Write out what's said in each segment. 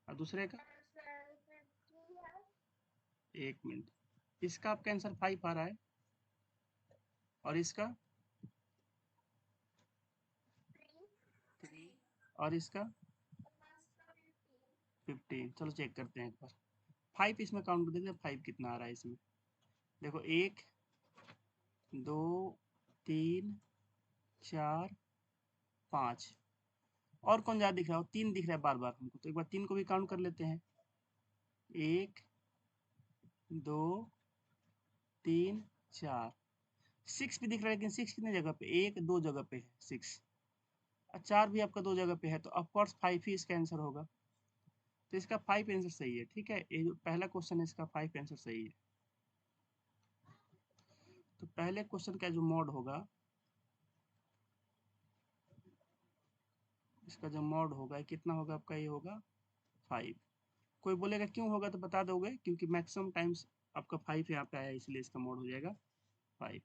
और दूसरे का 1 मिनट। इसका आपका आंसर 5 आ रहा है, और इसका 3, और इसका 15। चलो चेक करते हैं एक बार। 5 इसमें काउंट कर देखते हैं 5 कितना आ रहा है इसमें। देखो 1, 2, 3, 4, 5। और कौन ज्यादा दिख रहा है? 3 दिख रहा है बार बार हमको, तो एक बार 3 को भी काउंट कर लेते हैं। 1, 2, 3, 4। 6 भी दिख रहा है, लेकिन 6 कितने जगह पे? 1, 2 जगह पे है 6, और 4 भी आपका 2 जगह पे है, तो ऑफकोर्स 5 ही इसका आंसर होगा। तो इसका 5 आंसर सही है। ठीक है, ये जो पहला क्वेश्चन है इसका 5 आंसर सही है। तो पहले क्वेश्चन का जो मोड होगा, इसका जो मोड होगा ये कितना होगा आपका? ये होगा 5। कोई बोलेगा क्यों होगा, तो बता दोगे क्योंकि मैक्सिमम टाइम्स आपका 5 यहाँ पे आया, इसलिए इसका मोड हो जाएगा 5।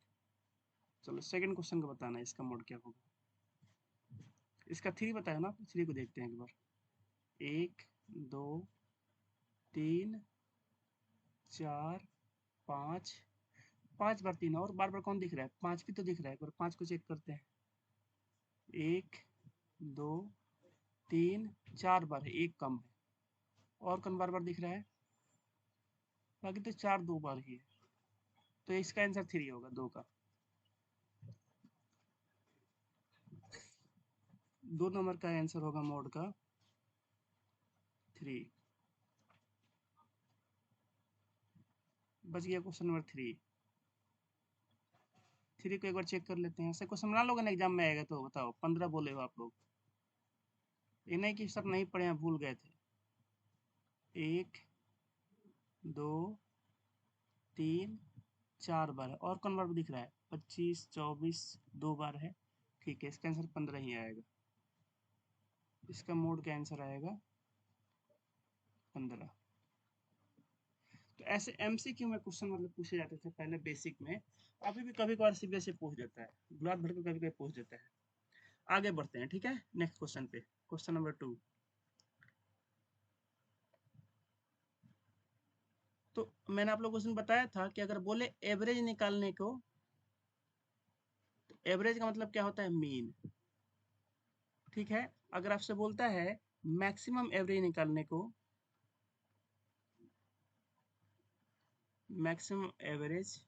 चलो सेकंड क्वेश्चन का बताना है इसका मोड क्या होगा। इसका 3 बताया ना, 3 को देखते हैं एक बार। 1, 2, 3, 4, 5। 5 बार 3, और बार बार कौन दिख रहा है? 5 भी तो दिख रहा है, एक बार 5 को चेक करते हैं। 1, 2, 3, 4 बार है, 1 कम है। और कौन बार बार दिख रहा है? बाकी तो 4 2 बार ही है। तो इसका आंसर 3 होगा, 2 का। 2 नंबर का आंसर होगा मोड का 3। बच गया क्वेश्चन नंबर 3। 3 को एक बार चेक कर लेते हैं। ऐसे क्वेश्चन बना लोगे ना एग्जाम में आएगा तो बताओ, 15 बोले हो आप लोग। ये नहीं कि सब नहीं पढ़े हैं, भूल गए थे। 1, 2, 3, 4 बार है। और कौन बार दिख रहा है? 25, 24, 2 बार है। ठीक है, इसका आंसर 15 ही आएगा। इसका मोड का आंसर आएगा 15। तो ऐसे एमसीक्यू में क्वेश्चन मतलब पूछे जाते थे पहले बेसिक में। अभी भी कभी कभार सीबीएसई पूछ देता है, गुलाब भर के कभी कभी पूछ देता है। आगे बढ़ते हैं, ठीक है, नेक्स्ट क्वेश्चन पे। Question number 2। तो मैंने आप लोग को क्वेश्चन बताया था कि अगर बोले एवरेज निकालने को, तो एवरेज का मतलब क्या होता है? मीन। ठीक है, अगर आपसे बोलता है मैक्सिमम एवरेज निकालने को, मैक्सिमम एवरेज,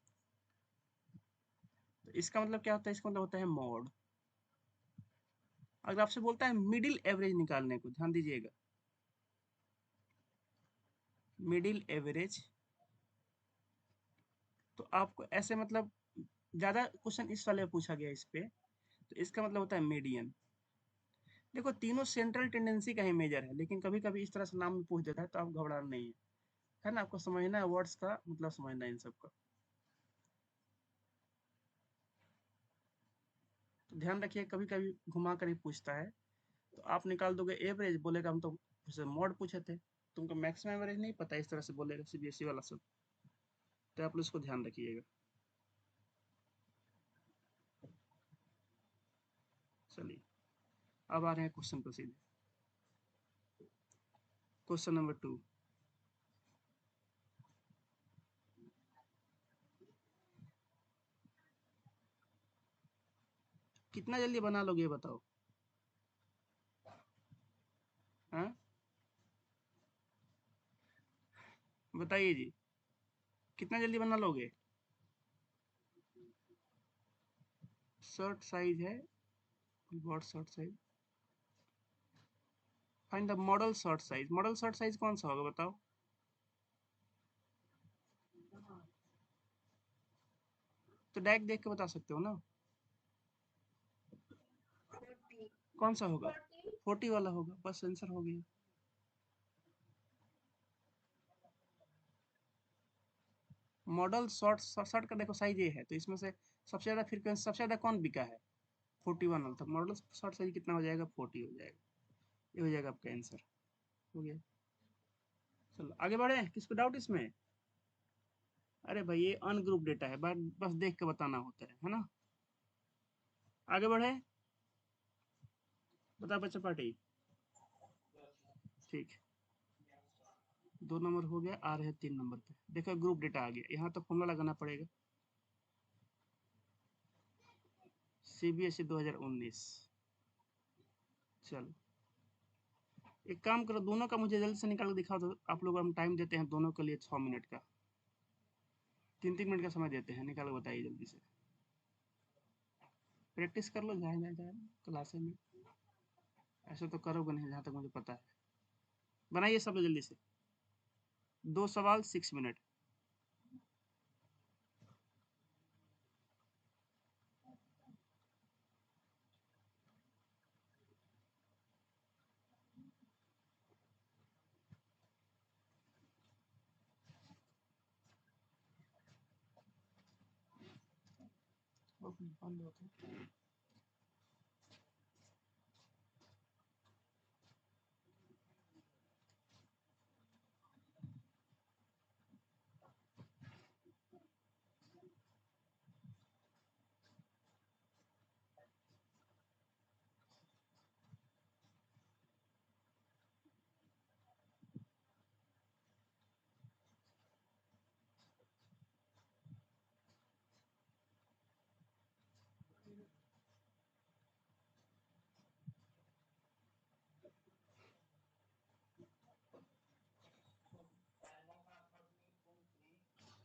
तो इसका मतलब क्या होता है? इसका मतलब होता है मॉड। अगर आपसे बोलता है मिडिल एवरेज निकालने को, ध्यान दीजिएगा, मिडिल एवरेज, तो आपको ऐसे मतलब ज्यादा क्वेश्चन इस वाले में पूछा गया इस पे, तो इसका मतलब होता है मीडियन। देखो तीनों सेंट्रल टेंडेंसी का ही मेजर है, लेकिन कभी कभी इस तरह से नाम में पूछ देता है, तो आप घबराना नहीं है ना? आपको समझना है वर्ड्स का मतलब, समझना है इन सबका। तो ध्यान रखिए, कभी कभी घुमा कर ही पूछता है। तो आप निकाल दोगे एवरेज, बोलेगा हम तो मॉड पूछे थे, तुमको मैक्सिमम एवरेज नहीं पता, इस तरह से बोलेगा सीबीएसई वाला सब। तो आप लोग इसको ध्यान रखिएगा। चलिए, अब आ रहे हैं क्वेश्चन पर सीधे। Question number 2। कितना जल्दी बना लोगे ये बताओ? हाँ, बताइए जी, कितना जल्दी बना लोगे? शर्ट साइज है, what shirt size? Find the model shirt size. Model shirt size कौन सा होगा बताओ? तो डायरेक्ट देख के बता सकते हो ना, कौन सा होगा? 40 वाला होगा, बस आंसर हो गया। मॉडल शॉर्ट शॉर्ट का देखो साइज ये है, तो इसमें से सबसे ज्यादा फ्रीक्वेंसी, सबसे ज्यादा कौन बिका है? 41 वाला। तो मॉडल शॉर्ट साइज कितना हो जाएगा? 40 हो जाएगा। ये हो जाएगा आपका आंसर। हो गया। चलो आगे बढ़े, किसको डाउट इसमें? अरे भाई ये अनग्रुप डेटा है, बस देख के बताना होता है ना? आगे बढ़े, बता बच्चा पार्टी। ठीक है, 2 नंबर हो गया, आ रहे हैं 3 नंबर पे। देखो ग्रुप डेटा आ गया, यहाँ तो फॉर्मूला लगाना पड़ेगा। CBSE 2019। चलो एक काम करो, दोनों का मुझे जल्दी से निकाल के दिखाओ तो। आप लोग हम टाइम देते हैं दोनों के लिए 6 मिनट का, 3-3 मिनट का समय देते हैं, निकाल के बताइए जल्दी से। प्रैक्टिस कर लो जाए क्लासे में, ऐसे तो करोगे नहीं जहाँ तक मुझे पता है। बनाइए सब जल्दी से, 2 सवाल 6 मिनट। बंद होते हैं।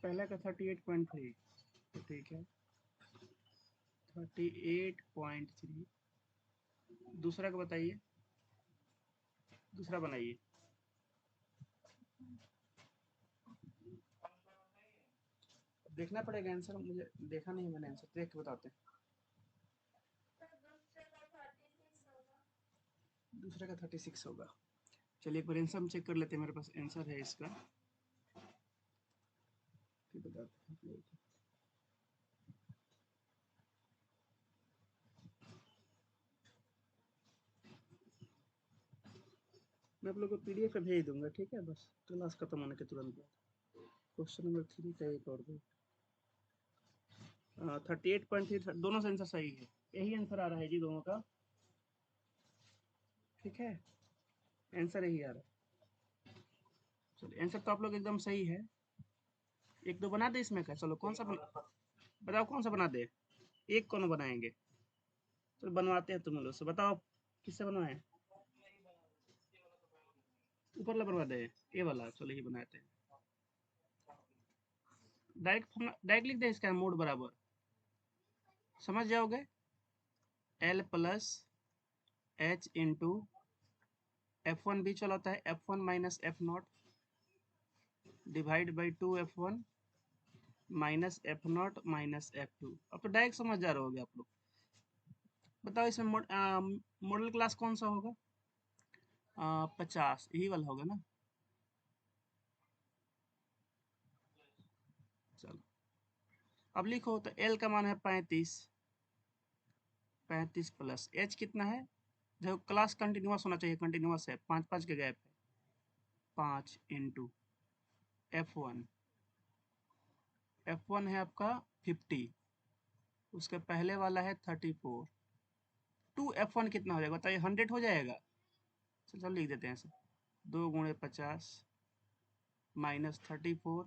पहले का 38.3, तो ठीक है 38.3। दूसरा का बताइए, दूसरा बनाइए। देखना पड़ेगा आंसर, मुझे देखा नहीं मैंने आंसर, देख के बताते हैं। दूसरे का 36 होगा। चलिए एक बार आंसर हम चेक कर लेते हैं, मेरे पास आंसर है इसका, फिर बताते हैं। मैं आप लोग को PDF पे भेज दूंगा, ठीक है, बस क्लास खत्म होने के तुरंत बाद। क्वेश्चन नंबर 3 का एक और दो। 38.3 दोनों से आंसर सही है, यही आंसर आ रहा है जी दोनों का, ठीक है, आंसर यही आ रहा है। चलिए आंसर तो आप लोग एकदम सही है। एक दो बना दे इसमें का, चलो कौन सा बताओ कौन सा बना दे, एक कौन बनाएंगे, चलो बनवाते हैं तुम लोग से, बताओ किससे बनवाए। ऊपर वाला बनवा दे, ये वाला, चलो ये बनाते हैं। डायरेक्ट लिख दे इसका मोड बराबर, समझ जाओगे। L+H F1 भी चला होता है, F1 minus F0 divide by 2F1 minus F0 minus F2। अब तो डायरेक्ट समझ जा रहे होगे आप लोग। बताओ इसमें मॉडल क्लास कौन सा होगा। 50 यही वाला होगा ना। चलो अब लिखो तो L का मान है 35, 35 प्लस H कितना है, देखो क्लास कंटिन्यूअस होना चाहिए, कंटिन्यूअस है, 5-5 के गैप है, 5 इंटू F1, F1 है आपका 50, उसके पहले वाला है 34, 2F1 कितना हो जाएगा बताइए, 100 हो जाएगा। चलो लिख देते हैं ऐसे, 2 × 50 माइनस 34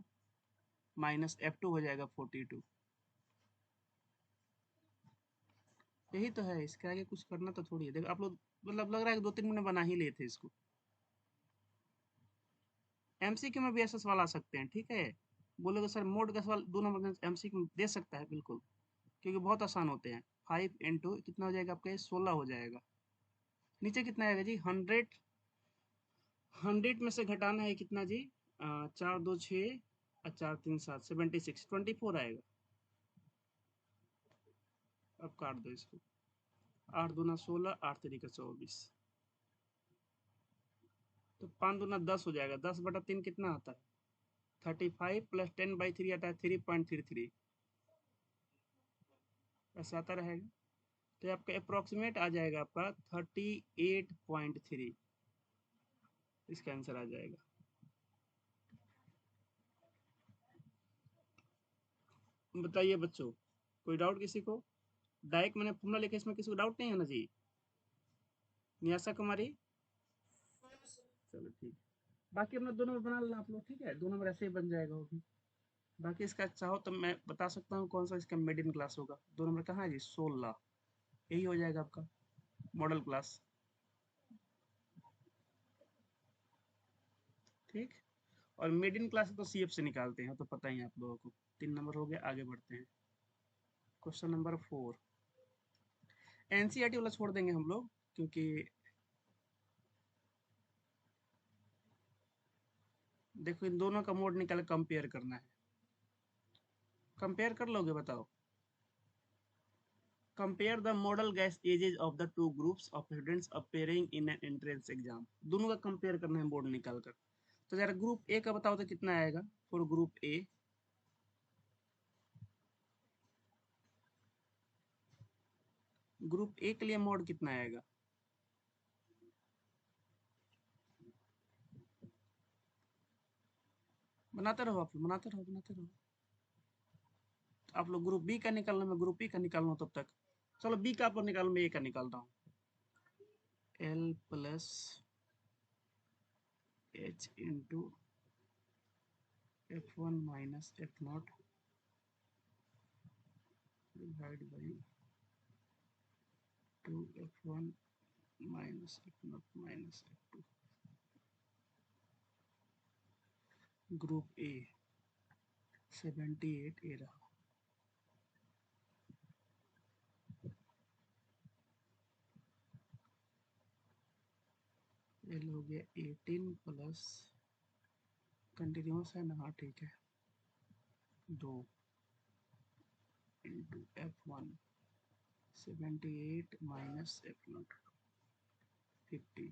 माइनस F2 हो जाएगा 42। यही तो है, इसके आगे कुछ करना तो थोड़ी है। देखो आप लोग मतलब लग रहा है कि 2-3 मिनट बना ही लेते इसको। MCQ में भी ऐसा सवाल आ सकते हैं, ठीक है, बोलोगे सर मोड का सवाल 2 नंबर का MCQ में दे सकता है, बिल्कुल, क्योंकि बहुत आसान होते हैं। 5 इंटू कितना हो जाएगा आपका, 16 हो जाएगा। नीचे कितना आएगा जी, 100, 100 में से घटाना है कितना जी, 4 2 6 और 4 3 7, 76, 24 आएगा। अब काट दो इसको, 8 दूना 16, 8 3 24, तो 5 दूना 10 हो जाएगा, 10/3 कितना आता है, 35 प्लस 10/3 आता है 3.33, ऐसा आता रहेगा। तो आपका अप्रोक्सीमेट आ जाएगा आपका 38.3, इसका आंसर आ जाएगा। बताइए बच्चों, कोई डाउट किसी को। डायरेक्ट मैंने फॉर्मूला लिखा, इसमें किसी को डाउट नहीं है ना जी। नियासा कुमारी, चलो ठीक। बाकी अपना 2 नंबर बना लेना आप लोग, ठीक है? 2 नंबर ऐसे ही बन जाएगा वो भी। बाकी इसका चाहो तो मैं बता सकता हूँ कौन सा इसका मिडिल क्लास होगा। 2 नंबर कहाँ है जी? 16, यही हो जाएगा आपका मॉडल क्लास, ठीक। और मिडिल क्लास तो सीएफ से निकालते हैं, तो पता ही है आप लोगों को। 3 नंबर हो गया, आगे बढ़ते हैं। क्वेश्चन नंबर 4, एनसीईआरटी वाला छोड़ देंगे हम लोग, क्योंकि देखो इन दोनों का मोड निकाल कंपेयर करना है। कंपेयर कर लोगे बताओ? Compare the modal gas ages of the two groups of students appearing in an entrance exam. दोनों का कंपेयर करना है बोर्ड निकाल कर। तो जरा ग्रुप ए का बताओ तो कितना आएगा for group A? Group A के लिए मोड कितना आएगा? बनाते रहो आप लोग, बनाते रहो, बनाते रहो। आप लोग ग्रुप बी का निकालना, मैं ग्रुप ई का निकाल लूँ तब तक। चलो बी का आप लोग निकालो, मैं ए का निकाल रहा हूँ। L plus H into F one minus F not divide by two F one minus F not minus F two. Group A 78 ए रहा। एल हो गया 18 प्लस, कंटिन्यूस है ना? हाँ ठीक है, 2 into F one 78 minus F not 50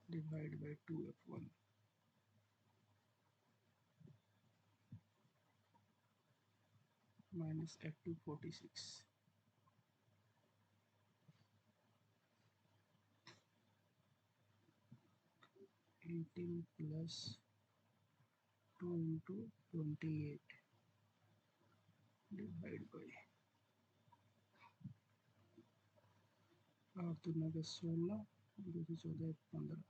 divide by 2 F one minus F two 46। 18 plus 2 into 28 divide by 8 दूना का 16, 2 से 14 15,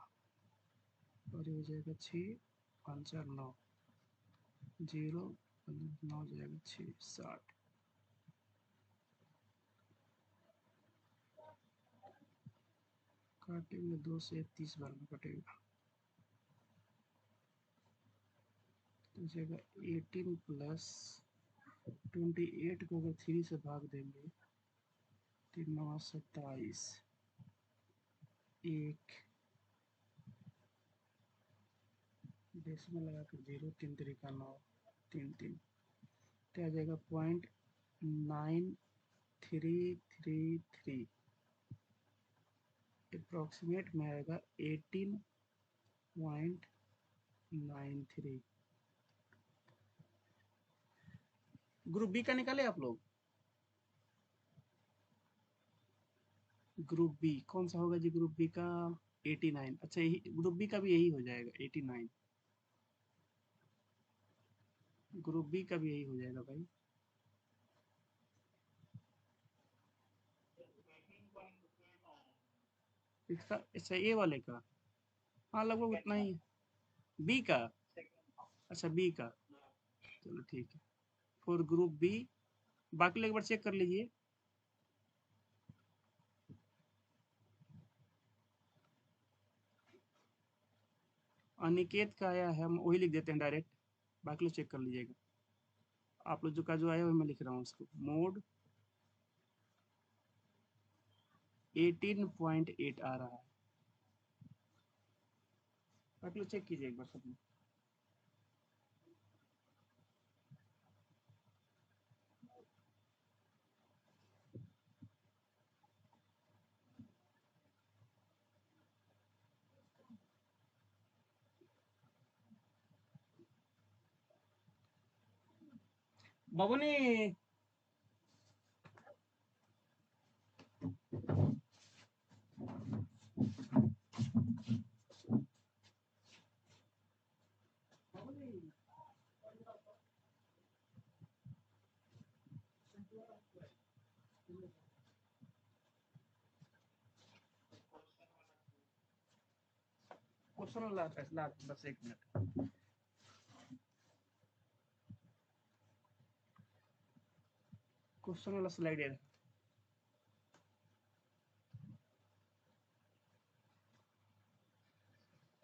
और ये हो जाएगा 6, 5 4 9, 0 9 हो जाएगा 6 60। काटेंगे 2 से 30 बार में कटेगा, तो हो जाएगा 18 प्लस 28 को अगर 3 से भाग देंगे, 3 9 27, 1 डेसिमल लगा कर 0, 3 3 9, 3 3, तो आ जाएगा 0.9333, अप्रोक्सीमेट में आएगा 18.93। ग्रुप बी का निकाले आप लोग? ग्रुप बी कौन सा होगा जी? ग्रुप बी का 89। अच्छा यही ग्रुप बी का भी यही हो जाएगा 89। ग्रुप बी का भी यही हो जाएगा भाई। इसका अच्छा ए वाले का, हाँ लगभग उतना ही। बी का, अच्छा बी का, चलो ठीक है। फॉर ग्रुप बी, बाकी लोग एक बार चेक कर लीजिए। अनिकेत का आया है, हम वही लिख देते हैं डायरेक्ट, बाकी लोग चेक कर लीजिएगा। आप लोग जो का जो आया वही मैं लिख रहा हूँ उसको। मोड 18.8 आ रहा है, बाकी लोग चेक कीजिए एक बार सब लोग। बाबूनी, क्वेश्चन लास्ट बस 1 मिनट। क्वेश्चन वाला स्लाइड है।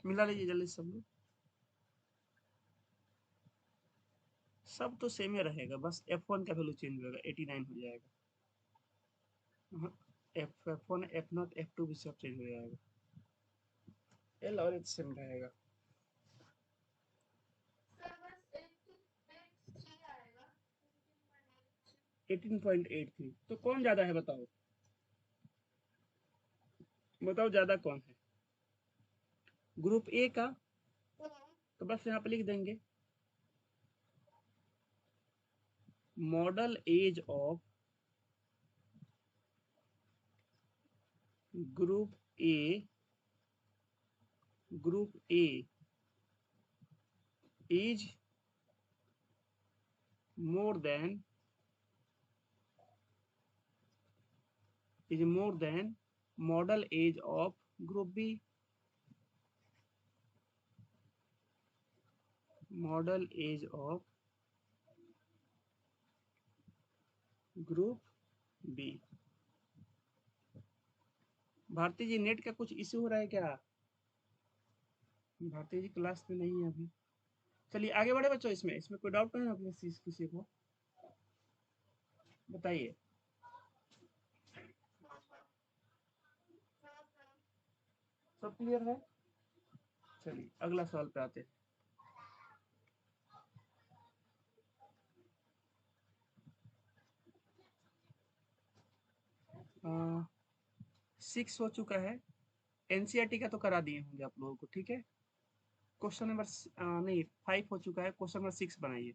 मिला लीजिए जल्दी सब लोग। सब तो सेम ही रहेगा, बस F1 का वैल्यू चेंज होगा, 89 हो जाएगा। F1 F0 F2 भी सब चेंज हो जाएगा। L और H सेम रहेगा। 18.83। तो कौन ज्यादा है बताओ, बताओ ज्यादा कौन है? ग्रुप ए का, तो बस यहाँ पे लिख देंगे modal age of group A is more then modal age of group B. Modal age of group B. Bharti ji net का कुछ इश्यू हो रहा है क्या? भारती जी क्लास में नहीं है अभी। चलिए आगे बढ़े बच्चों। इसमें इसमें कोई डाउट नहीं है किसी को? बताइए। सब क्लियर है? चलिए अगला सवाल पे आते हैं। 6 हो चुका है। एनसीईआरटी का तो करा दिए होंगे आप लोगों को, ठीक है। क्वेश्चन नंबर नहीं 5 हो चुका है, क्वेश्चन नंबर 6 बनाइए।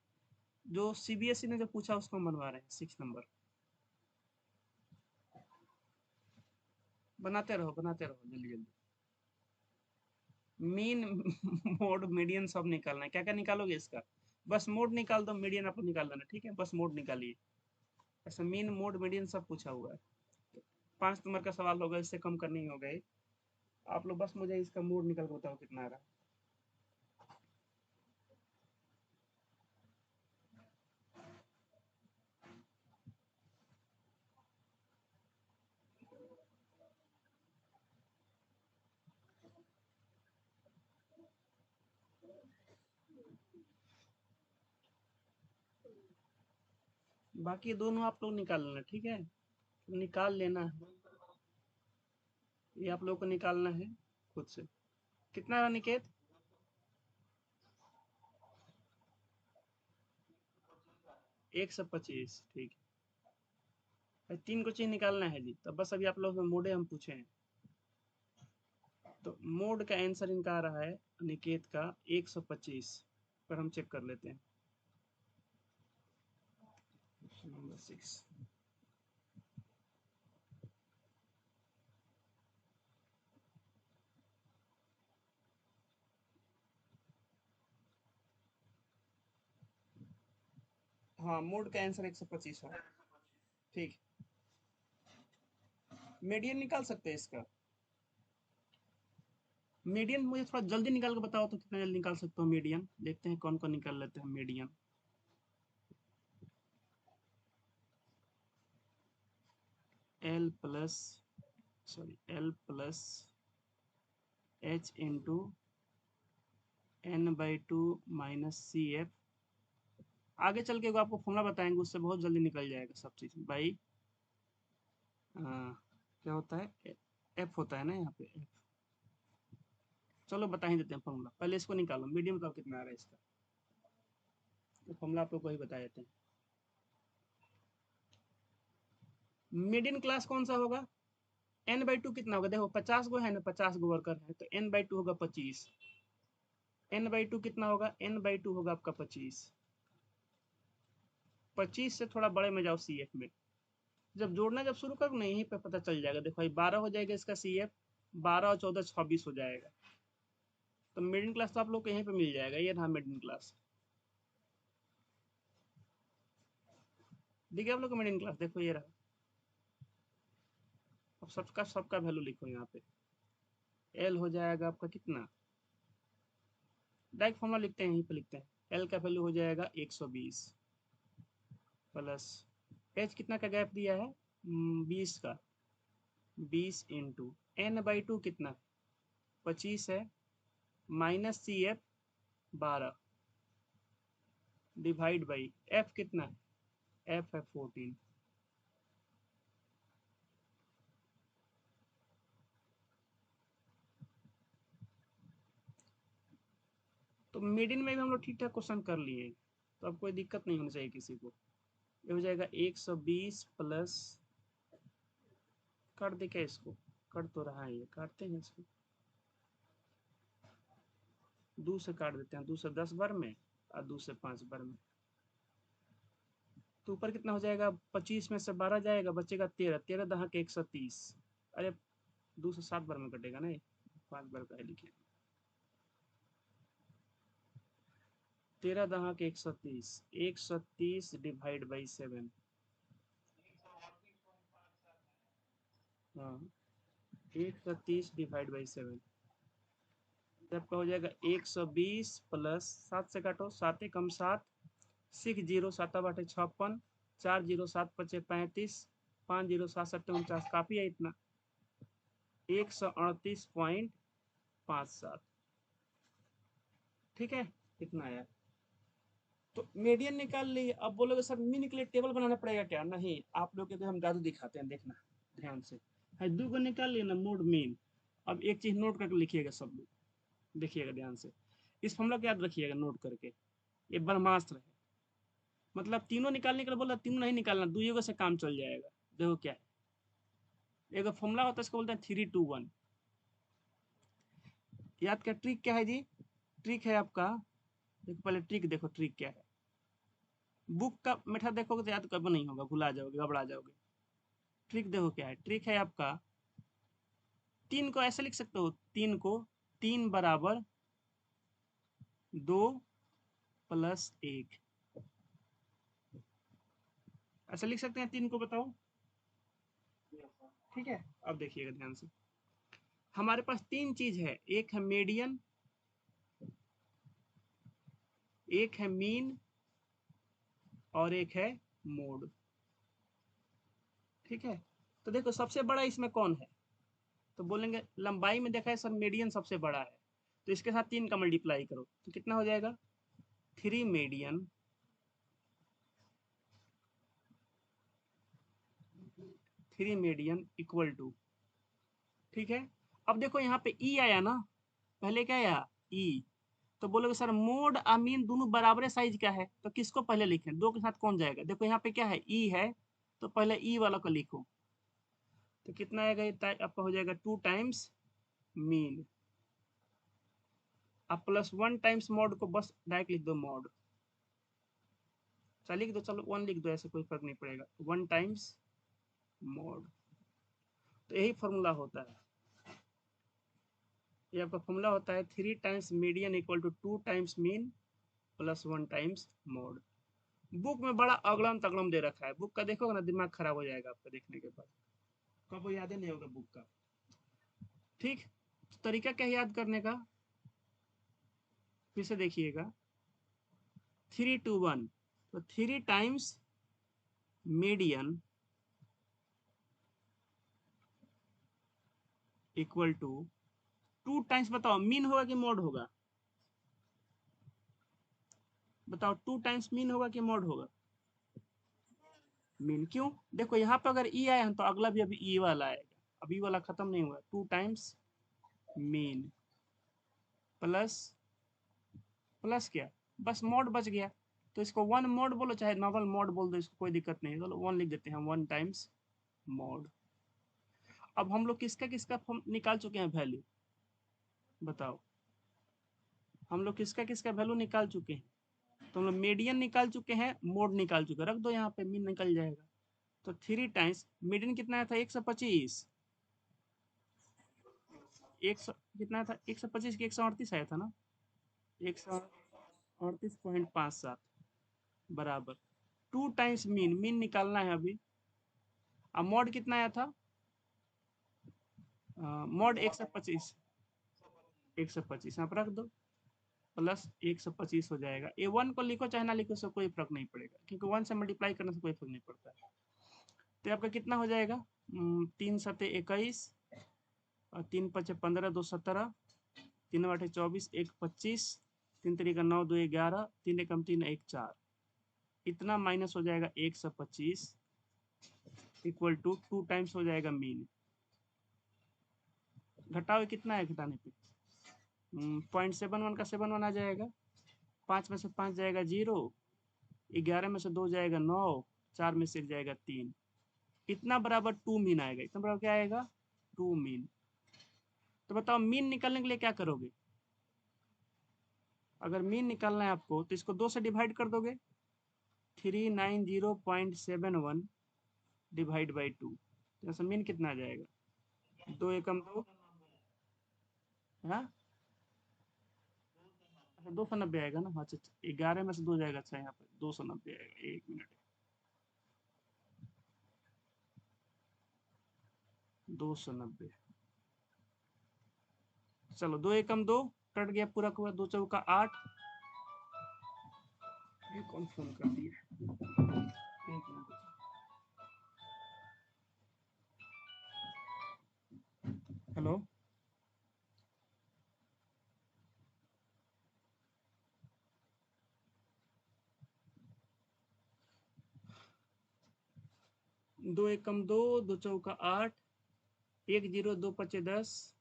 जो सीबीएसई ने जो पूछा उसको हम बनवा रहे हैं 6 नंबर। बनाते रहो जल्दी जल्दी। मीन मोड मीडियन सब निकालना है। क्या क्या निकालोगे इसका? बस मोड निकाल दो, मीडियन आपको निकाल देना, ठीक है। बस मोड निकालिए। ऐसा मीन मोड मीडियन सब पूछा हुआ है। 5 नंबर का सवाल होगा, इससे कम का नहीं होगा ये। आप लोग बस मुझे इसका मोड निकाल के बताओ कितना आ रहा है। बाकी दोनों आप लोग निकाल लेना, ठीक है। निकाल लेना है, ये आप लोग को निकालना है खुद से। कितना रहा निकेत? 125, ठीक है। 3 को चीज निकालना है जी। तो बस अभी आप लोग मोडे हम पूछे हैं, तो मोड का आंसर इनका आ रहा है निकेत का 125 पर। हम चेक कर लेते हैं। नंबर 6। हाँ मोड का आंसर 125 है, ठीक। मीडियन निकाल सकते हैं इसका। मीडियन मुझे थोड़ा जल्दी निकाल के बताओ तो कितना जल्दी निकाल सकते हो मीडियन। देखते हैं कौन कौन निकाल लेते हैं median. L plus H into n/2 minus C F. आगे चल के आपको फॉर्मूला बताएंगे, उससे बहुत जल्दी निकल जाएगा सब चीज भाई। क्या होता है? एफ होता है ना यहाँ पे, एफ। चलो बता ही देते हैं फॉर्मूला। पहले इसको निकालो, मीडियम का कितना आ रहा है इसका, तो फॉर्मूला आप लोग को ही बता देते हैं। मीडियम क्लास कौन सा होगा? n/2 कितना होगा? देखो 50 गो है ना, 50 गो वर्कर है, तो n/2 होगा 25। n/2 कितना होगा? n/2 होगा आपका 25। 25 से थोड़ा बड़े में जाओ सी एफ में। जब जोड़ना जब शुरू करो ना, यहीं पे पता चल जाएगा। देखो भाई 12 हो जाएगा इसका सी एफ, 12 और 14 26 हो जाएगा। तो मिडिल क्लास तो आप लोग को यहीं पे मिल जाएगा। ये रहा मिडिल क्लास, देखिए आप लोग को मिडिल क्लास, देखो ये रहा। अब सबका सबका वैल्यू लिखो यहाँ पे। एल हो जाएगा आपका कितना? डायरेक्ट फॉर्मूला लिखते हैं, यहीं पे लिखते हैं। एल का वैल्यू हो जाएगा 120 प्लस एच कितना का गैप दिया है 20 का, 20 इंटू n/2 कितना 25 है, minus C F 12 divide by F कितना, एफ है 14। तो मीडियन में भी हम लोग ठीक ठाक क्वेश्चन कर लिए, तो अब कोई दिक्कत नहीं होनी चाहिए किसी को। ये हो जाएगा 120 प्लस, काट दे क्या इसको, कट तो रहा है, ये काटते हैं इसको, 2 से काट देते हैं, 2 से 10 बार में और 2 से 5 बार में। तो ऊपर कितना हो जाएगा, 25 में से 12 जाएगा, बचेगा 13, 13 दहा के 130। अरे 2 से 7 बार में कटेगा ना, 5 बार का लिखे, 13 दहा के 130, 130 डिवाइड बाई 7। हाँ 130 डिवाइड बाई 7, आपका हो जाएगा 120 प्लस 7 से काटो, 7 कम 7, 6 जीरो 7 बाटे 56, 4 जीरो 7 पचे 35, 5 जीरो 7 सट्टे 49, काफी है इतना 138.57। ठीक है, इतना आया। तो मीडियन निकाल लिए। अब बोलोगे सर मीन के लिए टेबल बनाना पड़ेगा क्या, नहीं, आप लोग के तो हम जादू दिखाते हैं, देखना ध्यान से। है दो को निकाल लिए ना मोड मीन। अब एक चीज नोट करके लिखिएगा सब लोग, देखिएगा ध्यान से, इस फॉर्मूला को याद रखिएगा नोट करके, ये ब्रह्मास्त्र है। मतलब तीनों निकालने के लिए बोला, तीनों नहीं निकालना, दुइयों से काम चल जाएगा। देखो क्या है, एक फॉर्मूला होता है इसको बोलते हैं 3, 2, 1। याद क्या ट्रिक क्या है जी, ट्रिक है आपका, देखो पहले ट्रिक देखो, ट्रिक क्या है। बुक का मेथड देखोगे तो याद कभी नहीं होगा, भुला जाओगे, घबरा जाओगे। ट्रिक देखो क्या है, ट्रिक है आपका, 3 को ऐसे लिख सकते हो, 3 को 3 बराबर 2 प्लस 1, ऐसे लिख सकते हैं 3 को, बताओ। ठीक है, अब देखिएगा ध्यान से, हमारे पास 3 चीज है, एक है मीडियन, एक है मीन और एक है मोड। ठीक है, तो देखो सबसे बड़ा इसमें कौन है, तो बोलेंगे लंबाई में देखा है सर मीडियन सबसे बड़ा है, तो इसके साथ 3 का मल्टीप्लाई करो तो कितना हो जाएगा 3 मीडियन 3 मीडियन इक्वल टू। ठीक है, अब देखो यहाँ पे ई आया ना, पहले क्या आया ई, तो बोलोगे सर मोड और मीन दोनों बराबर साइज का है, तो किसको पहले लिखें, दो के साथ कौन जाएगा, देखो यहाँ पे क्या है ई है, तो पहले ई वाला को लिखो, तो कितना आएगा, आपका हो जाएगा 2 टाइम्स मीन, अब प्लस 1 टाइम्स मॉड को बस डायरेक्ट लिख दो मॉड, चल लिख दो, चलो 1 लिख दो, ऐसे कोई फर्क नहीं पड़ेगा, 1 टाइम्स मॉड। तो यही फॉर्मूला होता है, ये आपका फॉर्मूला होता है 3 times median equal to 2 times mean plus 1 times mode. Book में बड़ा अगड़म तगड़म दे रखा है, बुक का देखोगे ना दिमाग खराब हो जाएगा आपका देखने के बाद, कब याद ही नहीं होगा बुक का। ठीक, तो तरीका क्या है याद करने का, फिर से देखिएगा, 3, 2, 1, तो 3 times median equal to 2 times, बताओ मीन होगा कि मॉड होगा, बताओ 2 टाइम्स मीन होगा कि मॉड होगा, मीन। क्यों, देखो यहाँ पे अगर ई आया तो अगला भी अभी ई वाला आएगा, अभी वाला खत्म नहीं हुआ, 2 टाइम्स मीन प्लस प्लस क्या, बस मॉड बच गया, तो इसको 1 मॉड बोलो चाहे नॉर्मल मॉड बोल दो, इसको कोई दिक्कत नहीं है, चलो 1 लिख देते हैं, 1 टाइम्स मॉड। अब हम लोग किसका किसका निकाल चुके हैं वैल्यू, बताओ, हम लोग किसका किसका वैल्यू निकाल चुके हैं, तो हम लोग मीडियन निकाल चुके हैं, मोड निकाल चुके हैं, रख दो यहाँ पे मीन निकल जाएगा, तो 3 टाइम्स मीडियन कितना आया था 125, 100 कितना था 125 की 138 आया था ना, 138.57 बराबर 2 टाइम्स मीन, मीन निकालना है अभी। अब मॉड कितना आया था, मॉड 125, 125 यहाँ पर रख दो, प्लस 125 हो जाएगा। ये 1 को लिखो चाहे ना लिखो, उससे कोई फर्क नहीं पड़ेगा, क्योंकि 1 से मल्टीप्लाई करने से कोई फर्क नहीं पड़ता है। तो आपका कितना हो जाएगा, 3 सते 21 और 3 पचे 15, 2 17, 3 आठे 24, 1 25, 3 तरीका 9, 2 11, 3 एकम 3, 1 4, इतना माइनस हो जाएगा 125 इक्वल टू 2 टाइम्स हो जाएगा मीन। घटाओ कितना है घटाने पे, 0.71 का 7 आ जाएगा, 5 में से 5 जाएगा 0, 11 में से 2 जाएगा 9, 4 में से 1 जाएगा 3, इतना बराबर 2 मीन आएगा। इतना बराबर क्या आएगा, 2 मीन। तो बताओ मीन निकालने के लिए क्या करोगे, अगर मीन निकालना है आपको तो इसको 2 से डिवाइड कर दोगे, 390.71 डिवाइड बाई 2, तो मीन कितना आ जाएगा, 2 एकम 2, हाँ 290 आएगा ना। अच्छा 11 में से 2 जाएगा, अच्छा यहाँ पे 290 आएगा, 1 मिनट, 290, चलो 2 एकम 2 कट गया, पूरा पूरा 2 चौका 8, ये कौन फोन कर दिया, 1 मिनट, हेलो 2 एकम 2, 2 चौका 8, 1 0 2 पचे 10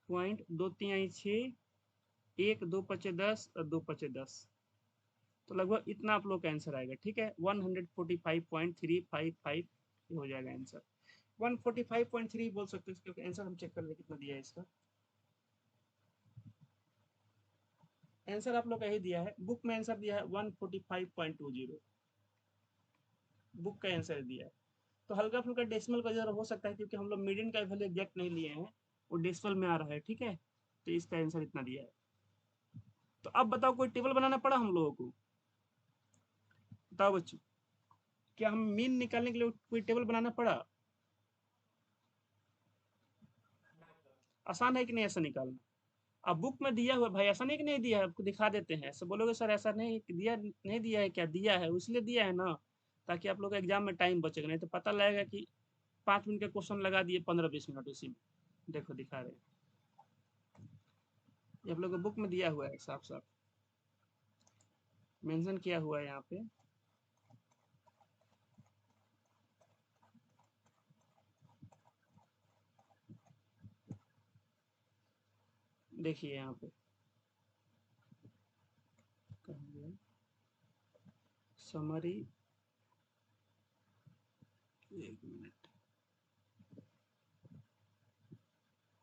पॉइंट 2 3 6, 1 2 पचे 10 और 2 पचे 10, तो लगभग इतना आप लोग का आंसर आएगा। ठीक है, 145.355 हो जाएगा आंसर, 145.3 बोल सकते हो, क्योंकि आंसर हम चेक कर ले कितना दिया है इसका। आंसर आप लोग का यही दिया है, बुक में आंसर दिया है 145.20, बुक का आंसर दिया है। तो हल्का फुल्का डेसिमल का जरूर हो सकता है, क्योंकि हम लोग मीडियन का वैल्यू एग्जैक्ट नहीं लिए हैं, वो डेसिमल में आ रहा है। ठीक है, तो इसका आंसर इतना दिया है। तो अब बताओ कोई टेबल बनाना पड़ा हम लोगों को, बताओ बच्चों, क्या हम मीन निकालने के लिए कोई टेबल बनाना पड़ा, आसान है कि नहीं ऐसा निकालना। अब बुक में दिया हुआ भाई, ऐसा नहीं कि नहीं दिया है, आपको दिखा देते हैं, ऐसा बोलोगे सर ऐसा नहीं दिया, नहीं दिया है, क्या दिया है, इसलिए दिया है ना, ताकि आप लोग का एग्जाम में टाइम बचेगा, नहीं तो पता लगेगा कि 5 मिनट का क्वेश्चन लगा दिए 15-20 मिनट उसी में। देखो दिखा रहे हैं, ये आप लोग को बुक में दिया हुआ है, साफ साफ मेंशन किया हुआ है यहाँ पे। देखिए यहाँ पे समरी, 1 मिनट,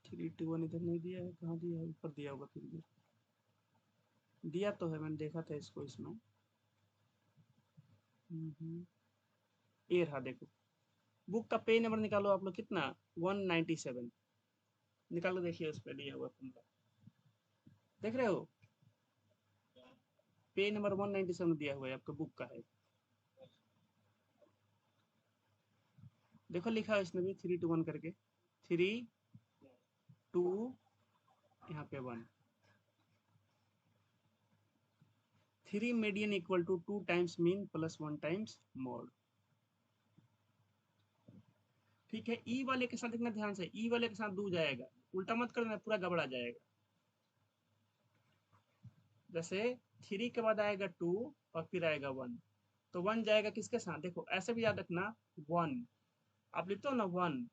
3 2 1 इधर नहीं दिया है, कहाँ दिया है, ऊपर दिया होगा, फिर भी दिया तो है, मैंने देखा था इसको इसमें। ये रहा देखो, बुक का पेज नंबर निकालो आप लोग, कितना 197, निकालो, देखिए उस पर दिया हुआ फॉर्मूला, देख रहे हो, पेज नंबर 197 दिया हुआ है, आपका बुक का है, देखो लिखा है इसमें भी 3 2 1 करके, 3 2 यहाँ पे 1, 3 median equal to 2 times mean plus 1 times mode. ठीक है, ई वाले के साथ देखना ध्यान से, ई वाले के साथ 2 जाएगा, उल्टा मत करना, पूरा गबड़ा जाएगा। जैसे 3 के बाद आएगा 2 और फिर आएगा 1, तो 1 जाएगा किसके साथ, देखो ऐसे भी याद रखना, 1 आप लिखते हो ना 1,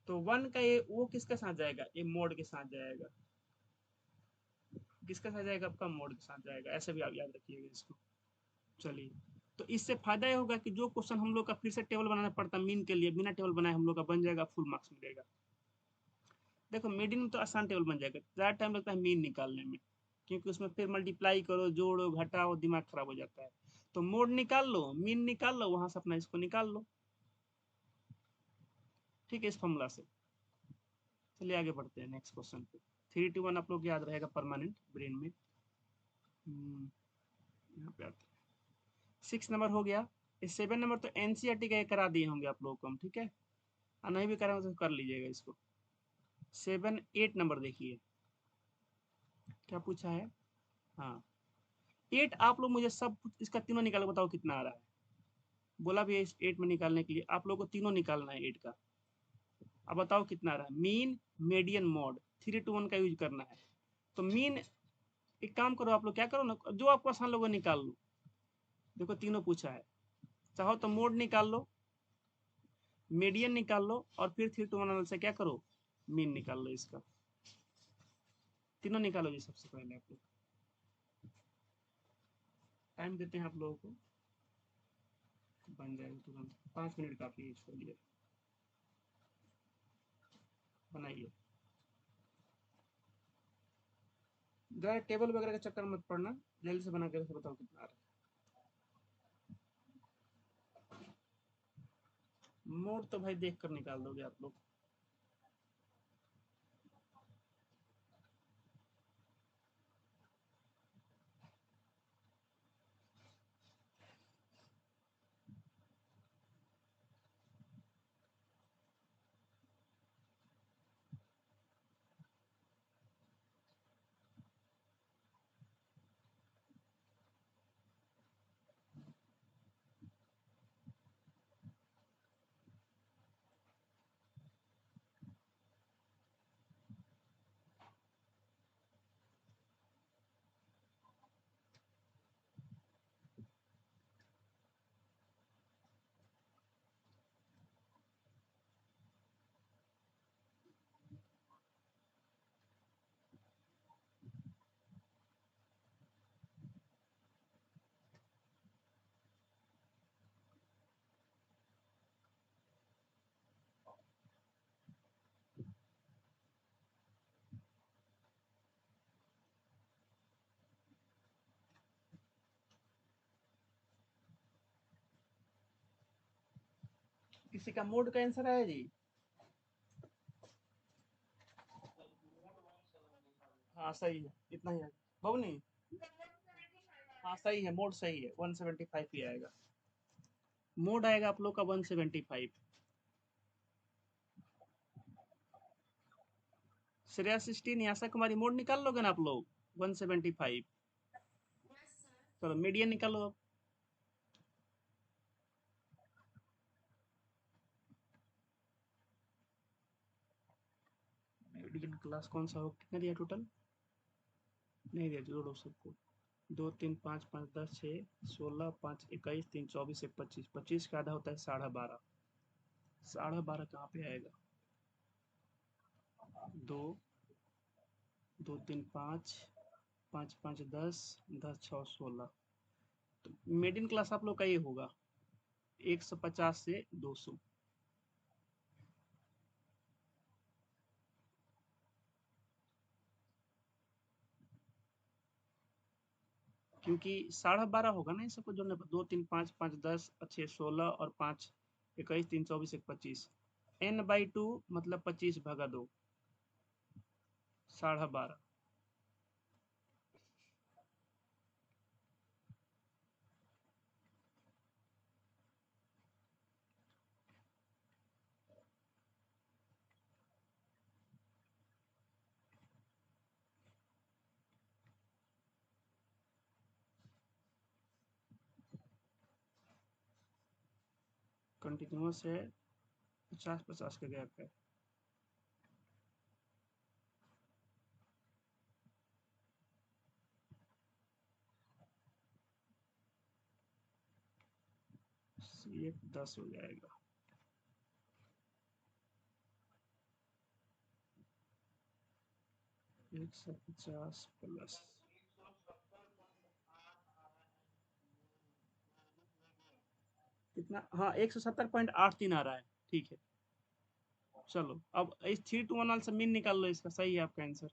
तो 1 का ये वो किसके साथ जाएगा, ये मोड के साथ जाएगा, किसके साथ जाएगा, आपका मोड के साथ जाएगा, ऐसे भी आप याद रखिएगा इसको। चलिए, तो इससे फायदा ये होगा कि जो क्वेश्चन हम लोग का फिर से टेबल बनाना पड़ता मीन के लिए, बिना टेबल बनाए हम लोग का बन जाएगा, फुल मार्क्स मिलेगा। देखो मीडियन में तो आसान टेबल बन जाएगा, ज़्यादा टाइम लगता है मीन निकालने में, क्योंकि उसमें फिर मल्टीप्लाई करो, जोड़ो, घटाओ, दिमाग खराब हो जाता है। तो मोड निकाल लो, मीन निकाल लो, वहां से अपना इसको निकाल लो। ठीक है, इस फॉर्मूला से। चलिए आगे बढ़ते हैं नेक्स्ट क्वेश्चन पे। 3 2 1 आप लोग याद रहेगा परमानेंट ब्रेन में। यहाँ पे आते हैं, 6 नंबर हो गया, इस 7 नंबर तो एनसीईआरटी का करा दिए होंगे आप लोगों को हम, ठीक है, और नहीं भी करा तो कर लीजिएगा इसको। 7 8 नंबर देखिए, क्या पूछा है? हाँ 8 आप लोग मुझे सब इसका तीनों निकाल के बताओ कितना आ रहा है। बोला भी है इस 8 में निकालने के लिए, आप लोग को तीनों निकालना है 8 का। अब बताओ कितना आ रहा है। मीन, मीडियन, मॉड, 3 to 1 का यूज करना है। तो मीन, एक काम करो आप लोग, क्या करो ना, जो आपको आसान लोगों निकाल लो। देखो तीनों पूछा है, चाहो तो मोड निकाल लो, मीडियन निकाल लो, और फिर 3 to 1 से क्या करो, मीन निकाल लो इसका। तीनों निकालो जी सबसे पहले आप लोग। टाइम देते हैं आप लोगों को, बन जाएगा तुरंत, 5 मिनट काफी है इसके लिए। बनाइए, जरा टेबल वगैरह का चक्कर मत पड़ना, जल्दी से बना कर बताओ कितना आ रहा है। मोड तो भाई देख कर निकाल दोगे आप लोग। किसी का मोड का आंसर आया जी? हाँ सही है, इतना ही है बबनी। हाँ सही है, मोड सही है, 175 ही आएगा। मोड आएगा आप लोग का 175। श्रेया 16, यासा कुमारी, मोड निकाल लोगे ना आप लोग? 175। चलो मीडियन निकालो अब। मीडियन क्लास कौन सा हो, कितना दिया टोटल? नहीं दिया, जोड़ो सबको। 2 3 5 5 10 6 16 5 21 3 24 1 25, 25 का आधा होता है 12.5। 12.5 कहाँ पे आएगा? 2 2 3 5 5 5 10 10 6 16। तो मिडिल क्लास आप लोग का ये होगा 150 से 200। क्योंकि 12.5 होगा ना इन सबको जोड़ने पर। 2 3 5 5 10 6 16 और 5 21 3 24 1 25। n/2 मतलब 25/2, 12.5। कंटिन्यूस है, 50-50 का गैप है। ये 10 हो जाएगा। एक सौ पचास प्लस कितना? हाँ 170.83 आ रहा है, ठीक है। चलो अब इस 3 to 1 से मीन निकाल लो इसका, सही है आपका आंसर।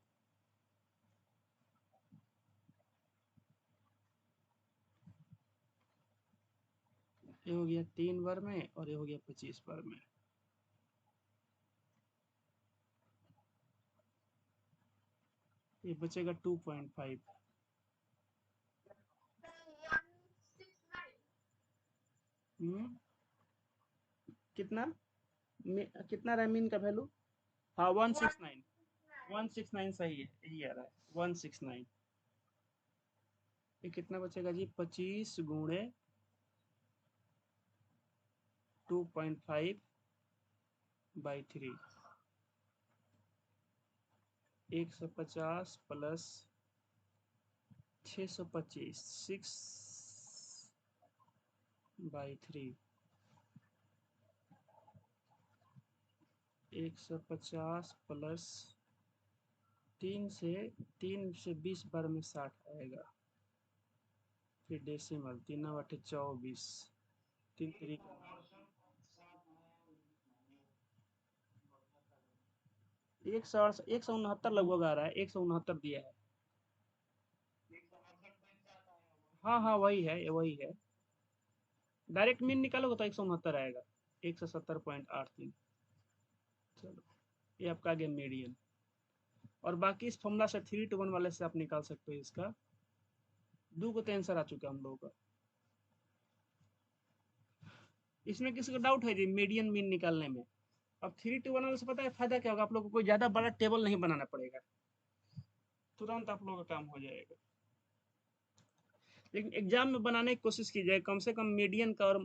ये हो गया 3 बार में, और ये हो गया 25 बार में। ये बचेगा 2.5। कितना? कितना रहा मीन का वैल्यू? हाँ 169। 169 सही है, यही आ रहा है 169। ये कितना बचेगा जी, 25 गुणे 2.5 बाई 3, 150 प्लस 625, 6/3, 150 प्लस 3 से 20 बार में 60 आएगा। फिर डेसिमल 3/24, 3 169 लगभग आ रहा है, 169 दिया है। हाँ हाँ वही है, ये वही है। डायरेक्ट मीन निकालोगे तो 169 आएगा, 170.83। चलो, ये आपका आ गया मीडियन। और बाकी इस फॉर्मूला से 3:1 वाले से आप निकाल सकते हो इसका। 2 को तो आंसर आ चुका हम लोगों का। इसमें किसी को डाउट है जी मीडियन मीन निकालने में? अब 3:1 वाले से पता है फायदा क्या होगा, आप लोगों को कोई ज्यादा बड़ा टेबल नहीं बनाना पड़ेगा, तुरंत आप लोगों का काम हो जाएगा। लेकिन एग्जाम में बनाने की कोशिश कीजिए, कम से कम मीडियन का और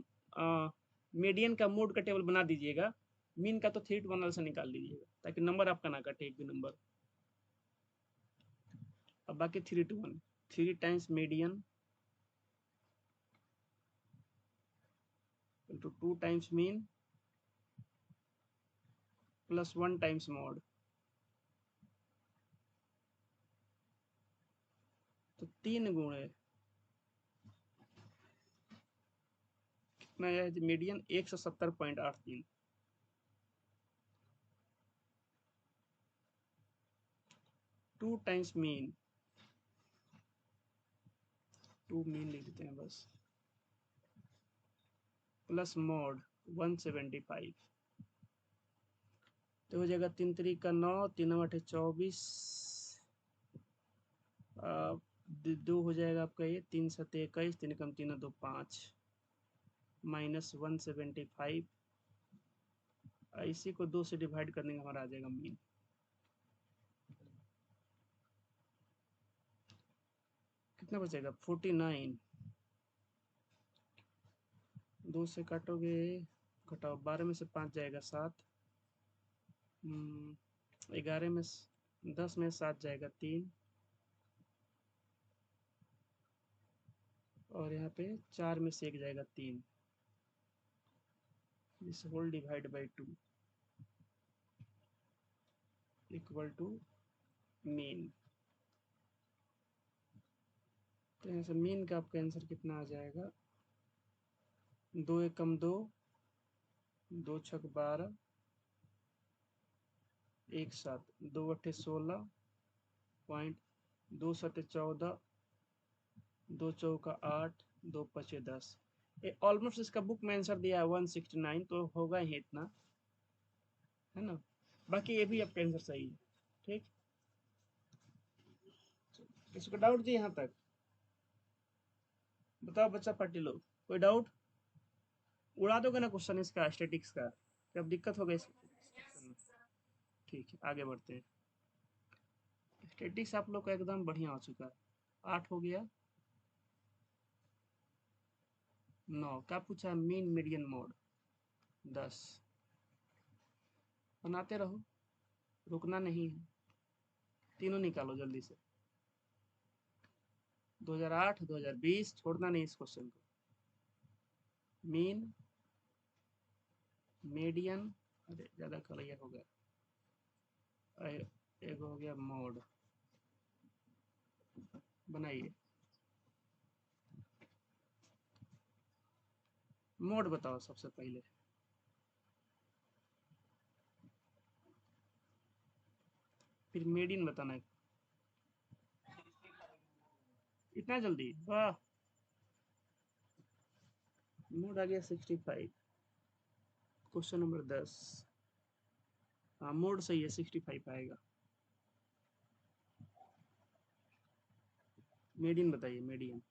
मीडियन का मोड का टेबल बना दीजिएगा। मीन का तो 3:1 वाले से निकाल दीजिएगा, ताकि नंबर आपका ना कटे, एक भी नंबर। अब बाकी 3:1, 3 times median into 2 times mean plus 1 times mod. तो 3 गुणे कितना है मीडियन, 170.83। 2 टाइम्स मीन, 2 मीन लिख देते हैं बस, प्लस मॉड 175। तो हो जाएगा 3×3 = 9, 3/24, 2 हो जाएगा आपका ये, 3×7 = 21, 3×3 = 2 5, -175। इसी को 2 से डिवाइड करने का हमारा आ जाएगा मीन। कितना बचेगा 49। 2 से काटोगे, घटाओ, 12 में से 5 जाएगा 7, 11 में 10 में 7 जाएगा 3, और यहाँ पे 4 में से 1 जाएगा 3, this whole divide by 2 equal to mean. तो यहाँ से मीन का आपका आंसर कितना आ जाएगा, 2 एकम 2, 2 छक 12, 1 7, 2 अट्ठे 16 पॉइंट, 2 सत्ते 14, 2 चौका 8, 2 पचे 10। ये ऑलमोस्ट इसका बुक में आंसर दिया है 169, तो होगा ही इतना, है ना। बाकी ये भी आपका आंसर सही है, ठीक। किसी को डाउट थी यहाँ तक? बताओ बच्चा पार्टी लोग, कोई डाउट? उड़ा दोगे ना क्वेश्चन इसका, स्टैटिक्स का, जब दिक्कत होगा इस क्वेश्चन में। ठीक है, आगे बढ़ते हैं। स्टैटिक्स आप लोग का एकदम बढ़िया हो चुका है। 8 हो गया। 9 क्या पूछा, मीन मीडियन मोड। 10 बनाते रहो, रुकना नहीं है। तीनों निकालो जल्दी से। 2008, 2020, छोड़ना नहीं इस क्वेश्चन को। मीन, मीडियन, अरे ज्यादा क्लियर हो गया, एक हो गया मोड। बनाइए, मोड बताओ सबसे पहले, फिर मीडियन बताना है। इतना जल्दी, वाह। मोड आ गया 65। Question number 10। हाँ मोड सही है, 65 आएगा। मीडियन बताइए, मीडियन।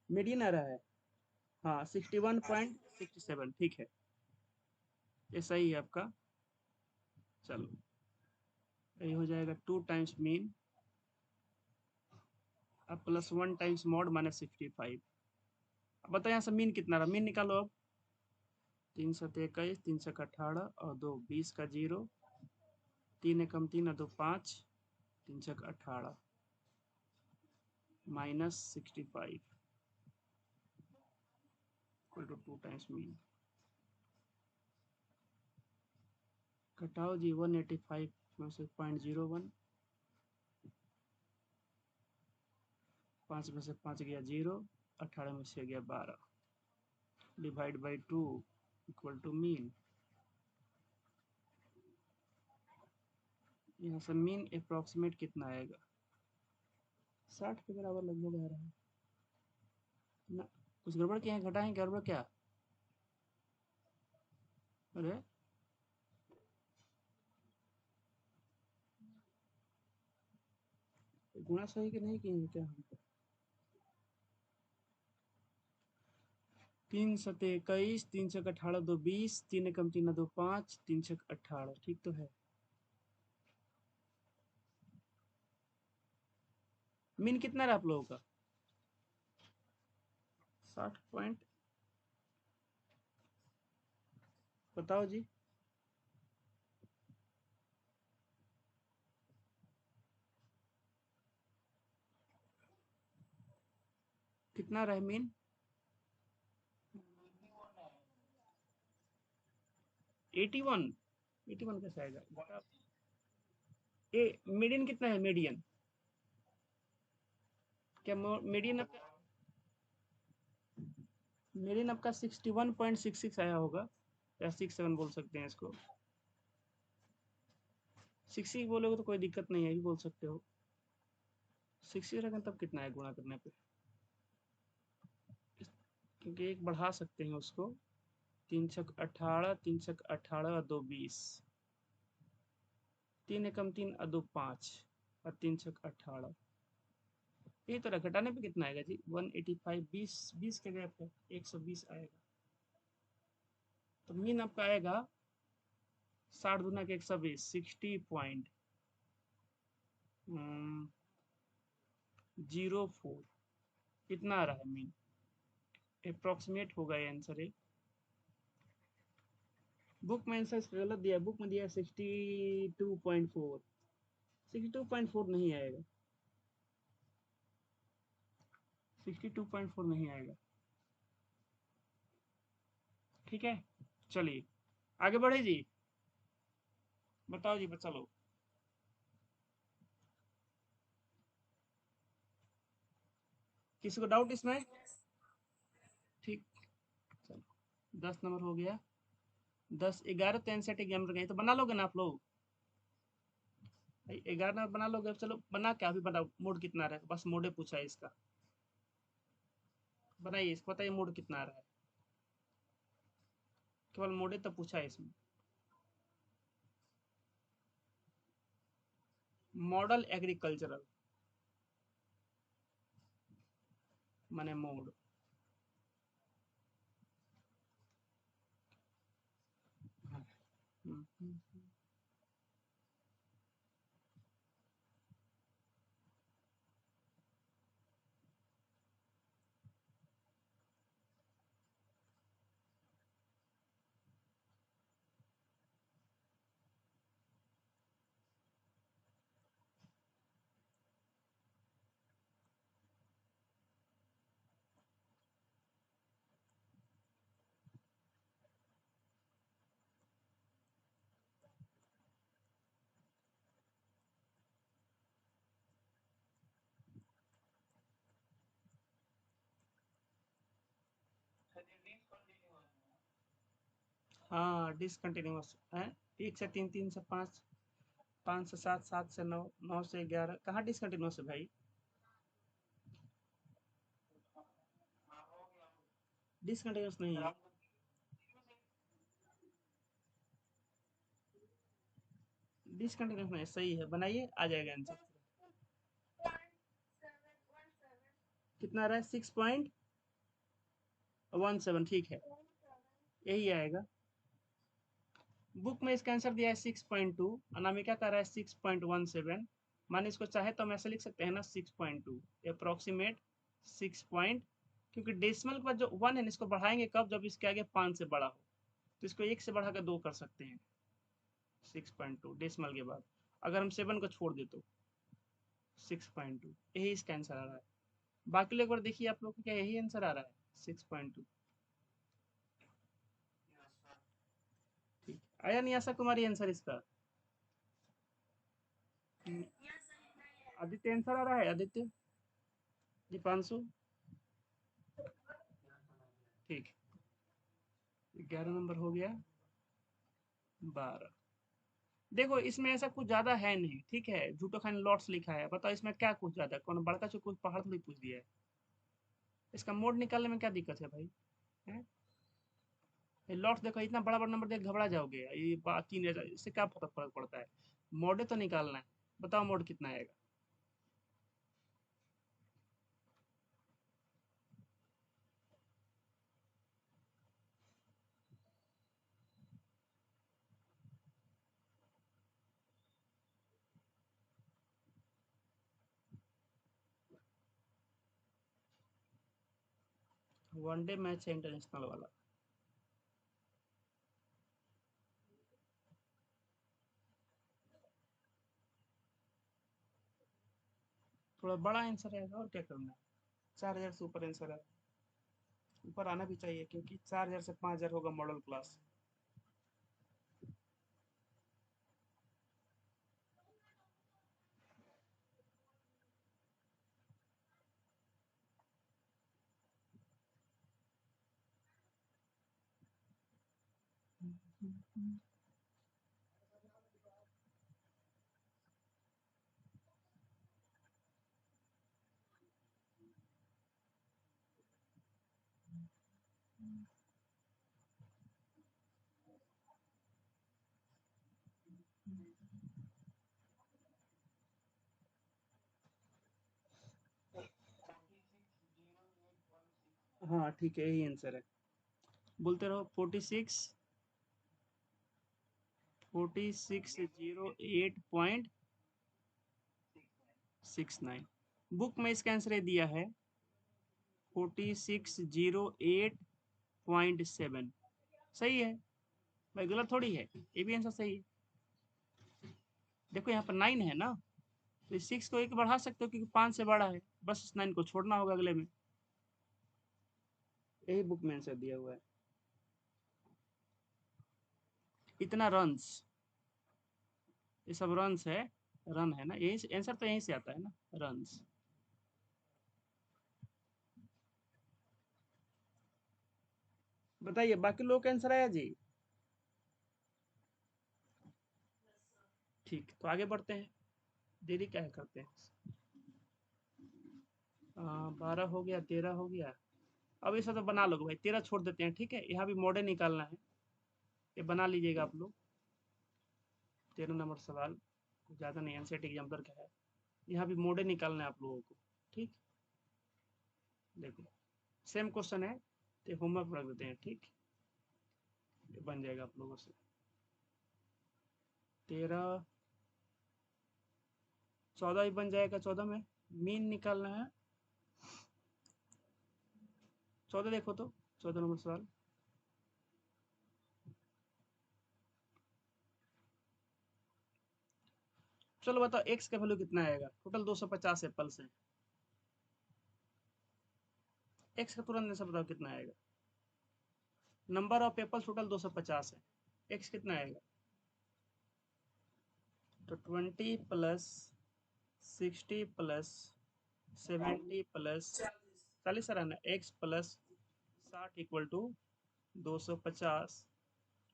मीडियन आ रहा है। हाँ 61.67 ठीक है, ये सही है आपका। चलो ये हो जाएगा 2 टाइम्स मीन अब प्लस 1 टाइम्स मॉड माइनस 65। अब बताओ यहाँ से मीन कितना रहा, मीन निकालो अब। 3 7 21 3 1 18 और 2 20 का 0, 3 एकम 3 और 2 5, 3 6 18 minus 65 equal to 2 times mean. घटाओ जी 185 में से 0.01, 5 में से 5 गया 0, 18 में से गया 12, divide by 2 equal to mean. यहाँ से मीन अप्रॉक्सीमेट कितना आएगा, 60 के बराबर लगभग आ रहा है ना। कुछ गड़बड़ क्या है, घटाएं गड़बड़ क्या, अरे गुणा सही कि नहीं किए हैं क्या हम। 3 7 21 3 6 18 2 20, 3 एकम 3 2 5, 3 6 18 ठीक तो है। मीन कितना रहा आप लोगों का, 60 पॉइंट, बताओ जी। कितना रहा मीन, 81, 81 कैसे आएगा, ये मीडियन कितना है, मीडियन क्या, मीडियन आपका, मीडियन आपका 61.66 आया होगा, या 67 बोल सकते हैं इसको। 60 बोलोगे तो कोई दिक्कत नहीं है, ये बोल सकते हो। 60 रखें तब कितना है गुणा करने पे, क्योंकि एक बढ़ा सकते हैं उसको। 3 6 18, 3 6 18 और 2 20, 3 एकम 3 और 2 5 और 3 6 18, ये तो घटाने पे कितना आएगा जी, 185, 20 के गैप है, 120 आएगा। तो मीन आपका आएगा 60 दूना के 120, 60.04, कितना आ रहा है मीन, अप्रोक्सीमेट होगा ये आंसर है। बुक में आंसर गलत दिया, बुक में दिया 62.4, 62.4 नहीं आएगा, 62.4 नहीं आएगा, ठीक है। चलिए आगे बढ़े जी, बताओ जी, चलो। किसी को डाउट इसमें, ठीक, चलो 10 नंबर हो गया, 10 11 तो एनसेट एग्जाम गए तो बना लोगे ना आप लोग, 11 नंबर बना लोगे। अब चलो बना क्या, अभी बताओ मोड कितना आ रहा है, बस मोडे पूछा है इसका, बनाइए इसको, बताइए मोड कितना आ रहा है, केवल मोडे तो पूछा है इसमें। मॉडल एग्रीकल्चरल माने मोड, हाँ डिसकंटिन्यूअस है, 1 से 3, 3 से 5, 5 से 7, 7 से 9, 9 से 11, कहाँ डिसकंटिन्यूअस है भाई, डिसकंटिन्यूअस नहीं है, डिसकंटिन्यूअस नहीं, सही है, बनाइए आ जाएगा आंसर। कितना रहा है 6 पॉइंट 17 ठीक है, यही आएगा। बुक में इसका आंसर दिया है 6.2, अनामिका का रहा है 6.17। मान इसको चाहे तो हम ऐसे लिख सकते हैं ना 6.2 अप्रोक्सीमेट 6 पॉइंट, क्योंकि डेसिमल के बाद जो 1 है इसको बढ़ाएंगे कब, जब इसके आगे 5 से बड़ा हो, तो इसको 1 से बढ़ाकर 2 कर सकते हैं। 6.2 डेसिमल के बाद, अगर हम 7 को छोड़ दे तो 6.2, यही इसका आंसर आ रहा है। बाकी लोग एक बार देखिए आप लोग को क्या यही आंसर आ रहा है 6.2? ठीक, आया नहीं आशा कुमारी आंसर इसका? आदित्य आंसर आ रहा है, आदित्य दीपांशु? ठीक, 11 नंबर हो गया। 12, देखो इसमें ऐसा कुछ ज्यादा है नहीं, ठीक है, झूठो खान लॉट्स लिखा है, बताओ इसमें क्या कुछ ज्यादा, कौन बड़का चो कुछ पहाड़ थोड़ी पूछ दिया है। इसका मोड निकालने में क्या दिक्कत है भाई? है लॉट्स देखो, इतना बड़ा बड़ा नंबर देख घबरा जाओगे, ये 3,000, इससे क्या फर्क फर्क पड़ता है, मोडे तो निकालना है। बताओ मोड कितना आएगा? वनडे मैच है इंटरनेशनल वाला। थोड़ा बड़ा आंसर है और क्या करना है, 4,000 से ऊपर आंसर है, ऊपर आना भी चाहिए, क्योंकि 4,000 से 5,000 होगा मॉडल क्लास। हाँ ठीक है, यही आंसर है, बोलते रहो 4608.69। बुक में इसका आंसर दिया है 4608.7। सही है भाई, गलत थोड़ी है, ये भी आंसर सही है। देखो यहाँ पर 9 है ना, तो 6 को एक बढ़ा सकते हो क्योंकि 5 से बड़ा है, बस इस 9 को छोड़ना होगा अगले में, यही बुक में आंसर दिया हुआ है। इतना रन्स, ये सब रन्स है, रन है ना, यही से आंसर तो यहीं से आता है ना, रन्स। बताइए बाकी लोग का आंसर आया जी? ठीक, तो आगे बढ़ते हैं, देरी क्या है करते हैं। 12 हो गया, 13 हो गया, अब ऐसा तो बना लोगे भाई, 13 छोड़ देते हैं, ठीक है, यहाँ भी मॉडल निकालना है, ये बना लीजिएगा आप लोग। 13 नंबर सवाल ज़्यादा नहीं, एनसीईआरटी एग्जाम्पलर का है, यहाँ भी मोडे निकालना है आप लोगों को। ठीक, देखो सेम क्वेश्चन है, तो होमवर्क रख देते हैं, ठीक, ये बन जाएगा आप लोगों से। 13, 14 भी बन जाएगा, 14 में मीन निकालना है। 14 देखो तो, 14 नंबर सवाल, चलो बताओ एक्स का वैल्यू कितना आएगा, टोटल 250 एप्पल्स हैं, एक्स का तुरंत से बताओ कितना आएगा, नंबर ऑफ एप्पल्स टोटल 250 है, एक्स कितना आएगा? तो 20 प्लस 60 प्लस 70 प्लस 40 आ रहा है ना, एक्स प्लस 60 इक्वल टू 250।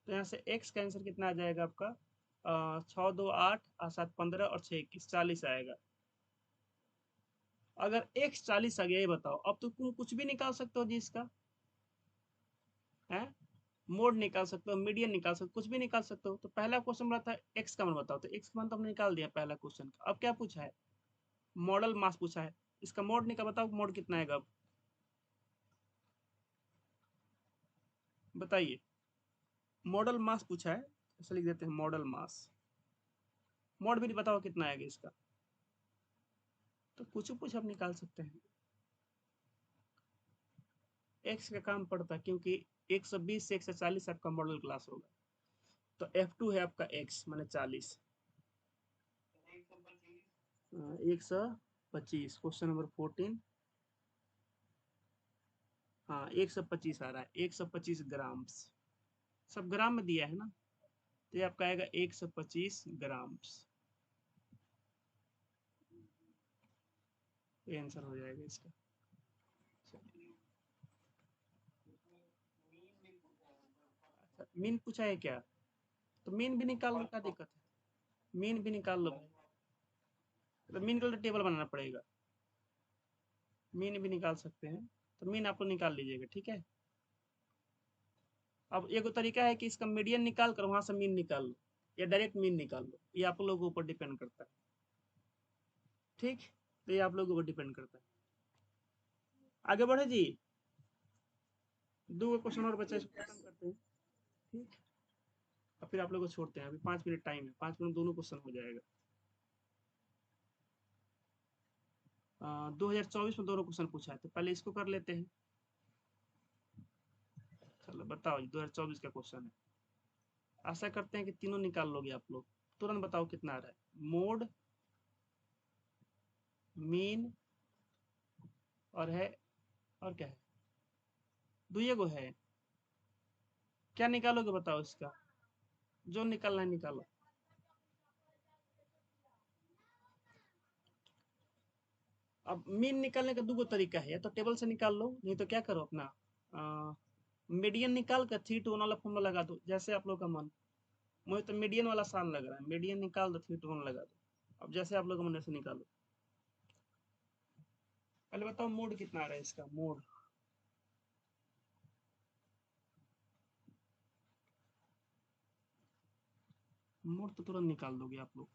तो यहाँ से एक्स का आंसर कितना आ जाएगा आपका, 6, 2, 8 और 7, 15 और 6, 21, 40 आएगा। अगर एक्स 40 आ गया, ये बताओ, अब तो तुम कुछ भी निकाल सकते हो जी इसका, है, मोड निकाल सकते हो, मीडियन निकाल सकते हो, कुछ भी निकाल सकते हो। तो पहला क्वेश्चन रहा था एक्स का मान बताओ, तो एक्स का मान तो हमने निकाल दिया पहला क्वेश्चन का। अब क्या पूछा है, मॉडल मास पूछा है, इसका मोड निकाल, बताओ मोड कितना आएगा अब? बताइए, मॉडल मास पूछा है, ऐसे लिख देते हैं मॉडल मास। मॉड भी नहीं बताओ कितना आएगा इसका, तो कुछ कुछ आप निकाल सकते हैं। एक्स का काम पड़ता है क्योंकि 120 से 140 आपका मॉडल क्लास होगा, तो F2 है आपका x माने 40। 125 क्वेश्चन नंबर 14। हाँ 125 आ रहा है, 125 ग्राम्स, सब ग्राम में दिया है ना, तो ये आपका आएगा 125 ग्राम्स, ये आंसर हो जाएगा इसका। अच्छा मीन पूछा है क्या, तो मीन भी निकाल लो, क्या दिक्कत है, मीन भी निकाल लो भाई, तो मीन का तो टेबल बनाना पड़ेगा, मीन भी निकाल सकते हैं, तो मीन आप लोग निकाल लीजिएगा, ठीक है। अब एक तरीका है कि इसका मीडियन निकाल कर वहां से मीन निकाल लो, या डायरेक्ट मीन निकाल लो, ये आप लोगों के ऊपर डिपेंड करता है, ठीक, तो ये आप लोगों के ऊपर डिपेंड करता है। आगे बढ़े जी, दो क्वेश्चन और बचा, इसको खत्म करते हैं, ठीक, और फिर आप लोगों को छोड़ते हैं, अभी 5 मिनट टाइम है, 5 मिनट दोनों क्वेश्चन हो जाएगा। 2024 में दोनों क्वेश्चन पूछा है, तो पहले इसको कर लेते हैं। चलो बताओ, 2024 का क्वेश्चन है, आशा करते हैं कि तीनों निकाल लोगे आप लोग। तुरंत बताओ कितना आ रहा है, मोड, मीन, और है, और क्या है, दुइये गो है, क्या निकालोगे बताओ इसका, जो निकालना है निकालो। अब मीन निकालने का दो तरीका है, या तो टेबल से निकाल लो, नहीं तो क्या करो अपना मीडियन निकाल कर 3 to 1 वाला फॉर्मूला लगा दो, जैसे आप लोग का मन। मुझे तो मीडियन वाला आसान लग रहा है, मीडियन निकाल दो 3 to 1 लगा दो, अब जैसे आप लोग का मन से निकालो। पहले बताओ मोड कितना आ रहा है इसका, मोड, मोड तो तुरंत निकाल दोगे आप लोग।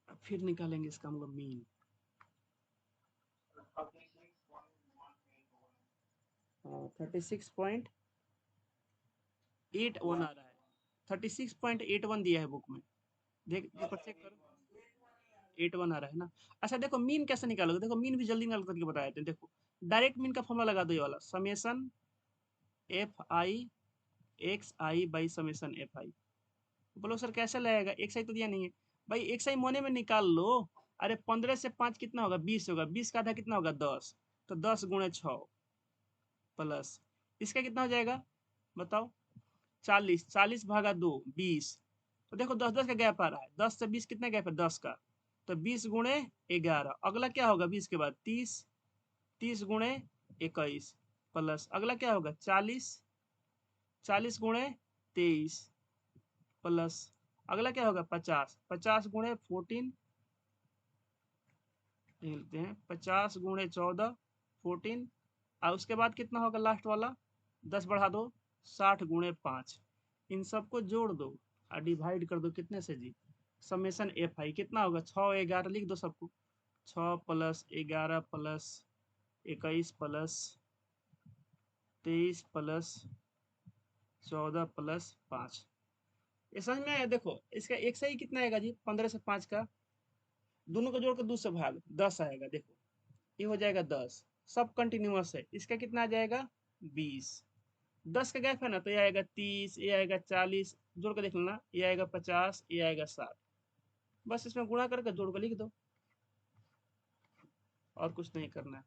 अब फिर निकालेंगे इसका मतलब मीन, 36.81 आ रहा है, 36.81 दिया है बुक में, देख ऊपर चेक करो, 81 आ रहा है ना। अच्छा देखो मीन कैसे निकालोगे, देखो मीन भी जल्दी निकाल करके बता देते हैं, देखो डायरेक्ट मीन का फॉर्मूला लगा दो, ये वाला summation F I x I by summation F I. बोलो सर कैसे लगेगा, एक्स आई तो दिया नहीं है, भाई एक्स आई मोने में निकाल लो। अरे 15 से 5 कितना होगा, 20 होगा, 20 का आधा कितना होगा, 10, तो 10 × 6 प्लस इसका कितना हो जाएगा बताओ, 40, 40/2 20, तो देखो 10 10 का गैप आ रहा है, 10 से 20 कितना गैप है, 10 का, तो 20 × 11, अगला क्या होगा 20 के बाद 30, 30 × 21 प्लस अगला क्या होगा 40, 40 × 23 प्लस अगला क्या होगा 50, 50 × 14 लिखते हैं, 50 × 14 14, और उसके बाद कितना होगा लास्ट वाला, 10 बढ़ा दो, 60 × 5, इन सबको जोड़ दो और डिवाइड कर दो कितने से जी, समेसन एफ आई कितना होगा, 6 11 लिख दो सबको, 6 + 11 + 21 + 14 + 5, ये समझ में आया। देखो इसका एक सही कितना आएगा जी, 15 से 5 का, दोनों को जोड़ कर 2 से भाग 10 आएगा, देखो ये हो जाएगा 10, सब कंटिन्यूअस है, इसका कितना आ जाएगा 20, 10 का गैप है ना, तो ये आएगा 30, ये आएगा 40, जोड़ कर देख लेना, ये आएगा 50, ये आएगा 60, बस इसमें गुणा करके जोड़ कर लिख दो, और कुछ नहीं करना है।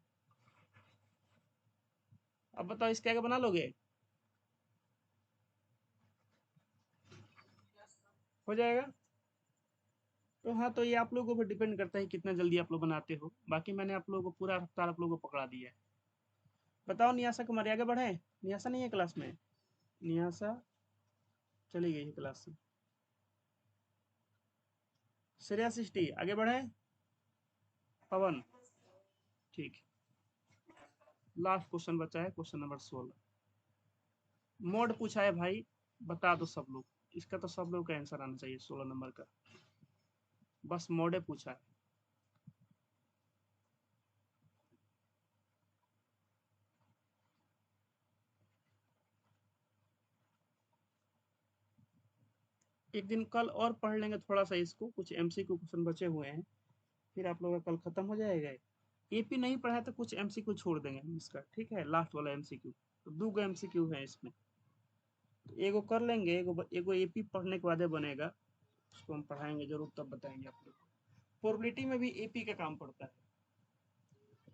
अब बताओ इसके आगे बना लोगे, हो जाएगा। तो हाँ, तो ये आप लोगों पर डिपेंड करता है कितना जल्दी आप लोग बनाते हो, बाकी मैंने आप लोगों को पूरा रफ्तार आप लोगों को पकड़ा दिया है। बताओ नियासा कुमारी आगे बढ़े, नियासा नहीं है क्लास में, नियासा चली गई है क्लास से, श्रेया सृष्टि आगे बढ़े, पवन, ठीक, लास्ट क्वेश्चन बचा है, क्वेश्चन नंबर 16, मोड पूछा है भाई, बता दो सब लोग, इसका तो सब लोग का आंसर आना चाहिए 16 नंबर का, बस मोडे पूछा है। एक दिन कल और पढ़ लेंगे थोड़ा सा इसको, कुछ एमसीक्यू क्वेश्चन बचे हुए हैं, फिर आप लोगों का कल खत्म हो जाएगा। एपी नहीं पढ़ा है तो कुछ एमसीक्यू छोड़ देंगे हम इसका, ठीक है, लास्ट वाला एमसीक्यू। तो 2 गो एमसीक्यू है इसमें, तो एगो कर लेंगे, एगो एपी पढ़ने के बाद बनेगा, उसको हम पढ़ाएंगे जरूर, तब बताएंगे आप लोग को। प्रोबेबिलिटी में भी एपी का काम पड़ता है,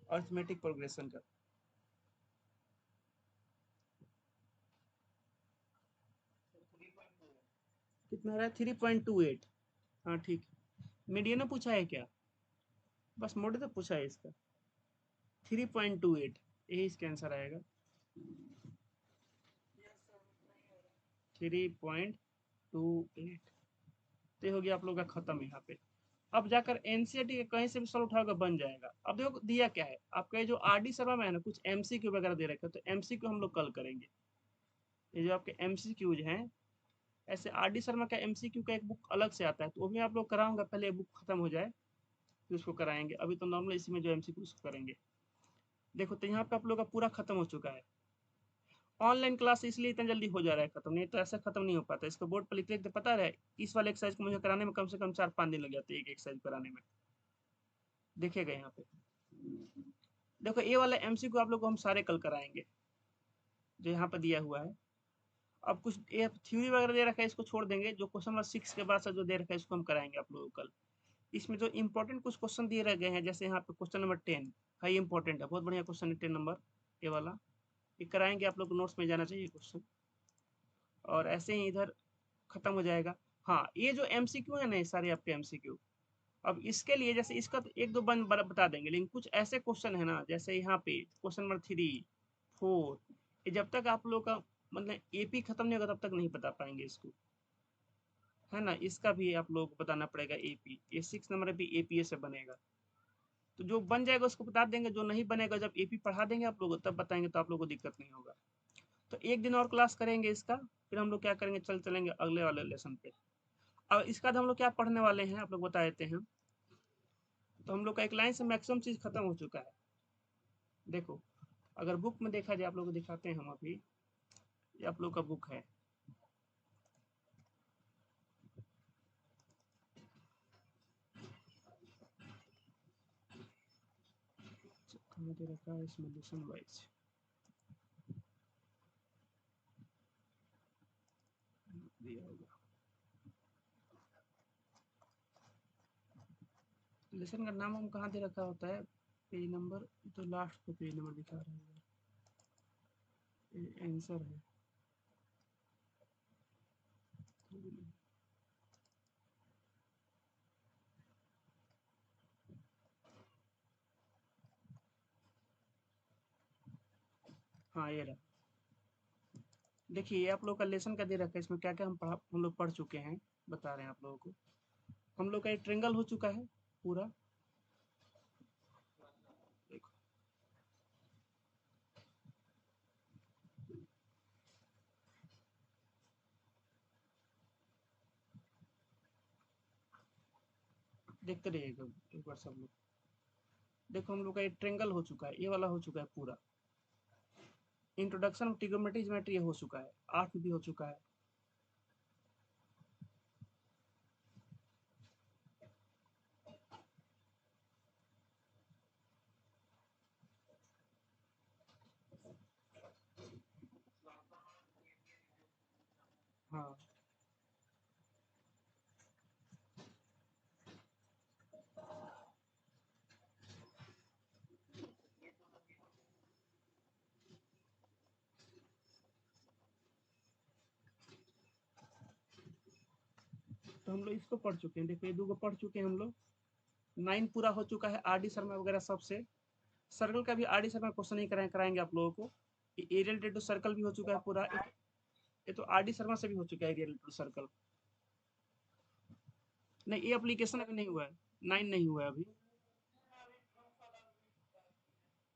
अरिथमेटिक प्रोग्रेशन का। कितना रहा है? 3.28। हाँ ठीक है। मीडियन ने पूछा है क्या? बस मोटे तो पूछा है इसका। 3.28 यही इसका आंसर आएगा। 3.28। तो हो गया आप लोग का खत्म यहाँ पे। अब जाकर एनसीईआरटी के कहीं से भी सवाल उठाओगे बन जाएगा। अब देखो दिया क्या है आपका, ये जो आरडी शर्मा में है ना, कुछ एमसीक्यू वगैरह दे रखे, तो एमसीक्यू हम लोग कल करेंगे। ये जो आपके एमसीक्यूज हैं, ऐसे आरडी शर्मा का एमसीक्यू का एक बुक अलग से आता है, तो वो भी आप लोग कराऊंगा, पहले बुक खत्म हो जाए फिर उसको कराएंगे। अभी तो नॉर्मल इसी में जो एमसीक्यू उसको करेंगे। देखो तो यहाँ पे आप लोग का पूरा खत्म हो चुका है। ऑनलाइन क्लास इसलिए इतना जल्दी हो जा रहा है खत्म, नहीं तो ऐसा खत्म नहीं हो पाता। इसको बोर्ड पर लिख लिख पता रहे, इस वाले एक्सरसाइज को मुझे कराने में कम से कम 4-5 दिन लग जाते हैं, एक एक्सरसाइज कराने में। देखिएगा यहाँ पे, देखो ये वाला एमसीक्यू आप लोग को हम सारे कल कराएंगे जो यहाँ पर दिया हुआ है। अब कुछ ये थ्योरी वगैरह दे रखा है, इसको छोड़ देंगे। जो क्वेश्चन नंबर 6 के बाद से जो दे रखा है इसको हम कराएंगे आप लोगों को कल। इसमें जो इंपॉर्टेंट कुछ क्वेश्चन दिए रह गए हैं, जैसे यहाँ पे क्वेश्चन नंबर 10 हाई इंपॉर्टेंट है, बहुत बढ़िया क्वेश्चन है 10 नंबर, ये वाला ये कराएंगे। आप लोग को नोट्स में जाना चाहिए क्वेश्चन, और ऐसे ही इधर खत्म हो जाएगा। हाँ ये जो एमसीक्यू है ना, सारे आपके एमसीक्यू, अब इसके लिए जैसे इसका तो एक दो बन बता देंगे, लेकिन कुछ ऐसे क्वेश्चन है ना, जैसे यहाँ पे क्वेश्चन नंबर 3, 4, ये जब तक आप लोग का मतलब एपी खत्म नहीं होगा तब तक नहीं बता पाएंगे इसको, है ना। इसका भी आप लोग को बताना पड़ेगा एपी, ये 6 नंबर भी एपीए से बनेगा। तो जो बन जाएगा उसको बता देंगे, जो नहीं बनेगा जब एपी पढ़ा देंगे आप लोग तब बताएंगे, तो आप लोग को दिक्कत नहीं होगा। तो एक दिन और क्लास करेंगे इसका, फिर हम लोग क्या करेंगे, चलेंगे अगले वाले लेसन पे। अब इसका हम लोग क्या पढ़ने वाले हैं आप लोग बता देते हैं। तो हम लोग का एक लाइन से मैक्सिमम चीज खत्म हो चुका है। देखो अगर बुक में देखा जाए, आप लोग को दिखाते हैं हम अभी, ये आप लोग का बुक है, कहाँ दे रखा है इसमें, लेसन वाइज दिया होगा। लेसन का नाम हम कहाँ दे रखा होता है, पेज नंबर, तो लास्ट पे पेज नंबर दिखा रहा है, ये आंसर है। हाँ ये रहा, देखिए ये आप लोग का लेसन का दे रखा है, इसमें क्या क्या हम लोग पढ़ चुके हैं, बता रहे हैं आप लोगों को। हम लोग का एक ट्रेंगल हो चुका है पूरा, देखो देखते रहिएगा एक बार सब लोग। देखो हम लोग का एक ट्रेंगल हो चुका है, ये वाला हो चुका है पूरा। इंट्रोडक्शन ऑफ ट्रिग्नोमेट्री ज्योमेट्री हो चुका है, 8 भी हो चुका है। हाँ तो हम लोग इसको पढ़ चुके हैं, देखो ये 2 को पढ़ चुके हैं हम लोग। 9 पूरा हो चुका है, आर डी शर्मा वगैरह सबसे। सर्कल का भी आर डी शर्मा क्वेश्चन ही कराएंगे आप लोगों को। एरियल रिलेटेड टू सर्कल भी हो चुका है पूरा, ये तो आर डी शर्मा से भी हो चुका है एरियल रिलेटेड टू सर्कल। नहीं ये एप्लीकेशन अभी नहीं हुआ है, 9 नहीं हुआ है अभी।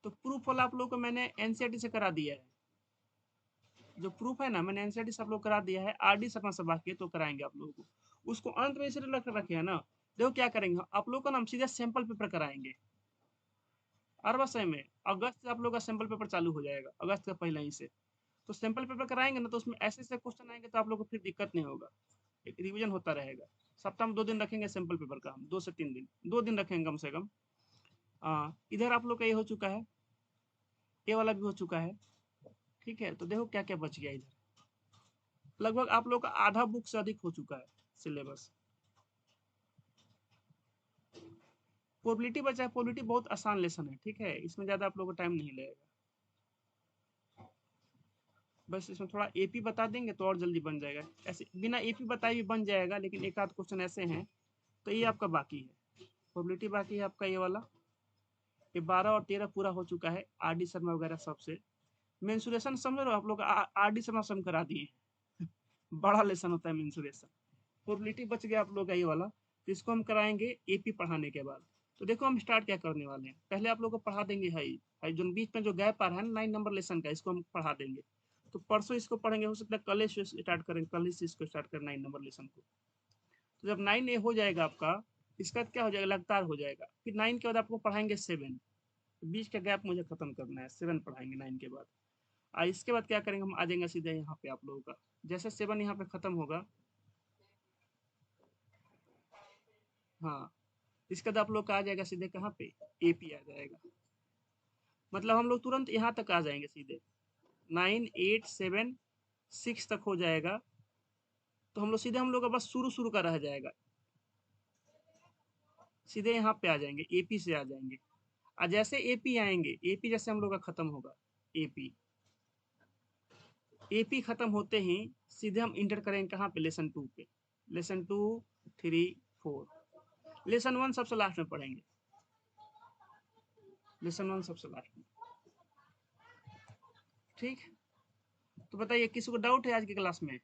तो प्रूफ वाला आप लोग को मैंने एनसीईआरटी से करा दिया है, जो प्रूफ है ना मैंने एनसीईआरटी से आप लोग करा दिया है, आर डी शर्मा से बाकी है तो कराएंगे आप लोगों को। उसको अंत में इसलिए रख रखे है ना, देखो क्या करेंगे आप लोग का नाम सीधा सैंपल पेपर कराएंगे। अरबा में अगस्त से आप लोग का सैंपल पेपर चालू हो जाएगा, अगस्त का पहले ही से। तो सैंपल पेपर कराएंगे ना, तो उसमें ऐसे ऐसे क्वेश्चन आएंगे, तो आप लोग को फिर दिक्कत नहीं होगा। एक रिवीजन होता रहेगा। सप्ताह में 2 दिन रखेंगे सिंपल पेपर का, हम 2 से 3 दिन, 2 दिन रखेंगे कम से कम। इधर आप लोग का ये हो चुका है, ये वाला भी हो चुका है, ठीक है। तो देखो क्या क्या बच गया इधर, लगभग आप लोग का आधा बुक से अधिक हो चुका है सिलेबस। प्रोबेबिलिटी बचा है, प्रोबेबिलिटी बहुत आसान लेसन है, ठीक है, इसमें ज़्यादा आप लोगों को टाइम नहीं लगेगा। बस इसमें थोड़ा एपी बता देंगे तो और जल्दी बन जाएगा, ऐसे बिना एपी बताए भी बन जाएगा, लेकिन एक आध क्वेश्चन ऐसे हैं। तो ये आपका बाकी है, प्रोबेबिलिटी बाकी है आपका, ये वाला, ये 12 और 13 पूरा हो चुका है, आर डी शर्मा वगैरह सबसे। मेंसुरेशन समझ रहे हो आप लोग, आर डी शर्मा से हम करा दिए बड़ा लेसन होता है मेंसुरेशन। प्रोबेबिलिटी बच गया आप लोग का ये वाला, तो इसको हम कराएंगे एपी पढ़ाने के बाद। तो देखो हम स्टार्ट क्या करने वाले हैं, पहले आप लोग को पढ़ा देंगे हाई जो बीच में जो गैप आ रहा है ना 9 नंबर लेसन का, इसको हम पढ़ा देंगे। तो परसों इसको पढ़ेंगे, हो सकता है कल से स्टार्ट करें, कल ही से इसको स्टार्ट करें 9 नंबर लेसन को। तो जब 9 ए हो जाएगा आपका, इसका क्या हो जाएगा, लगातार हो जाएगा। फिर 9 के बाद आपको पढ़ाएंगे 7, बीच का गैप मुझे खत्म करना है, 7 पढ़ाएंगे 9 के बाद। इसके बाद क्या करेंगे, हम आ जाएंगे सीधे यहाँ पे आप लोगों का, जैसे 7 यहाँ पे खत्म होगा, हाँ, इसके बाद आप लोग का आ जाएगा सीधे कहाँ पे, एपी आ जाएगा। मतलब हम लोग तुरंत यहाँ तक आ जाएंगे सीधे, 9 8 7 6 तक हो जाएगा। तो हम लोग सीधे, हम लोग का बस शुरू शुरू का रह जाएगा, सीधे यहाँ पे आ जाएंगे, एपी से आ जाएंगे। और जैसे एपी आएंगे, एपी जैसे हम लोग का खत्म होगा, एपी एपी खत्म होते ही सीधे हम इंटर करेंगे कहाँ पे, लेसन 2 पे, लेसन 2 3 4, लेसन 1 सबसे लास्ट में पढ़ेंगे, लेसन 1 सबसे लास्ट में, ठीक। तो बताइए किसी को डाउट है आज की क्लास में?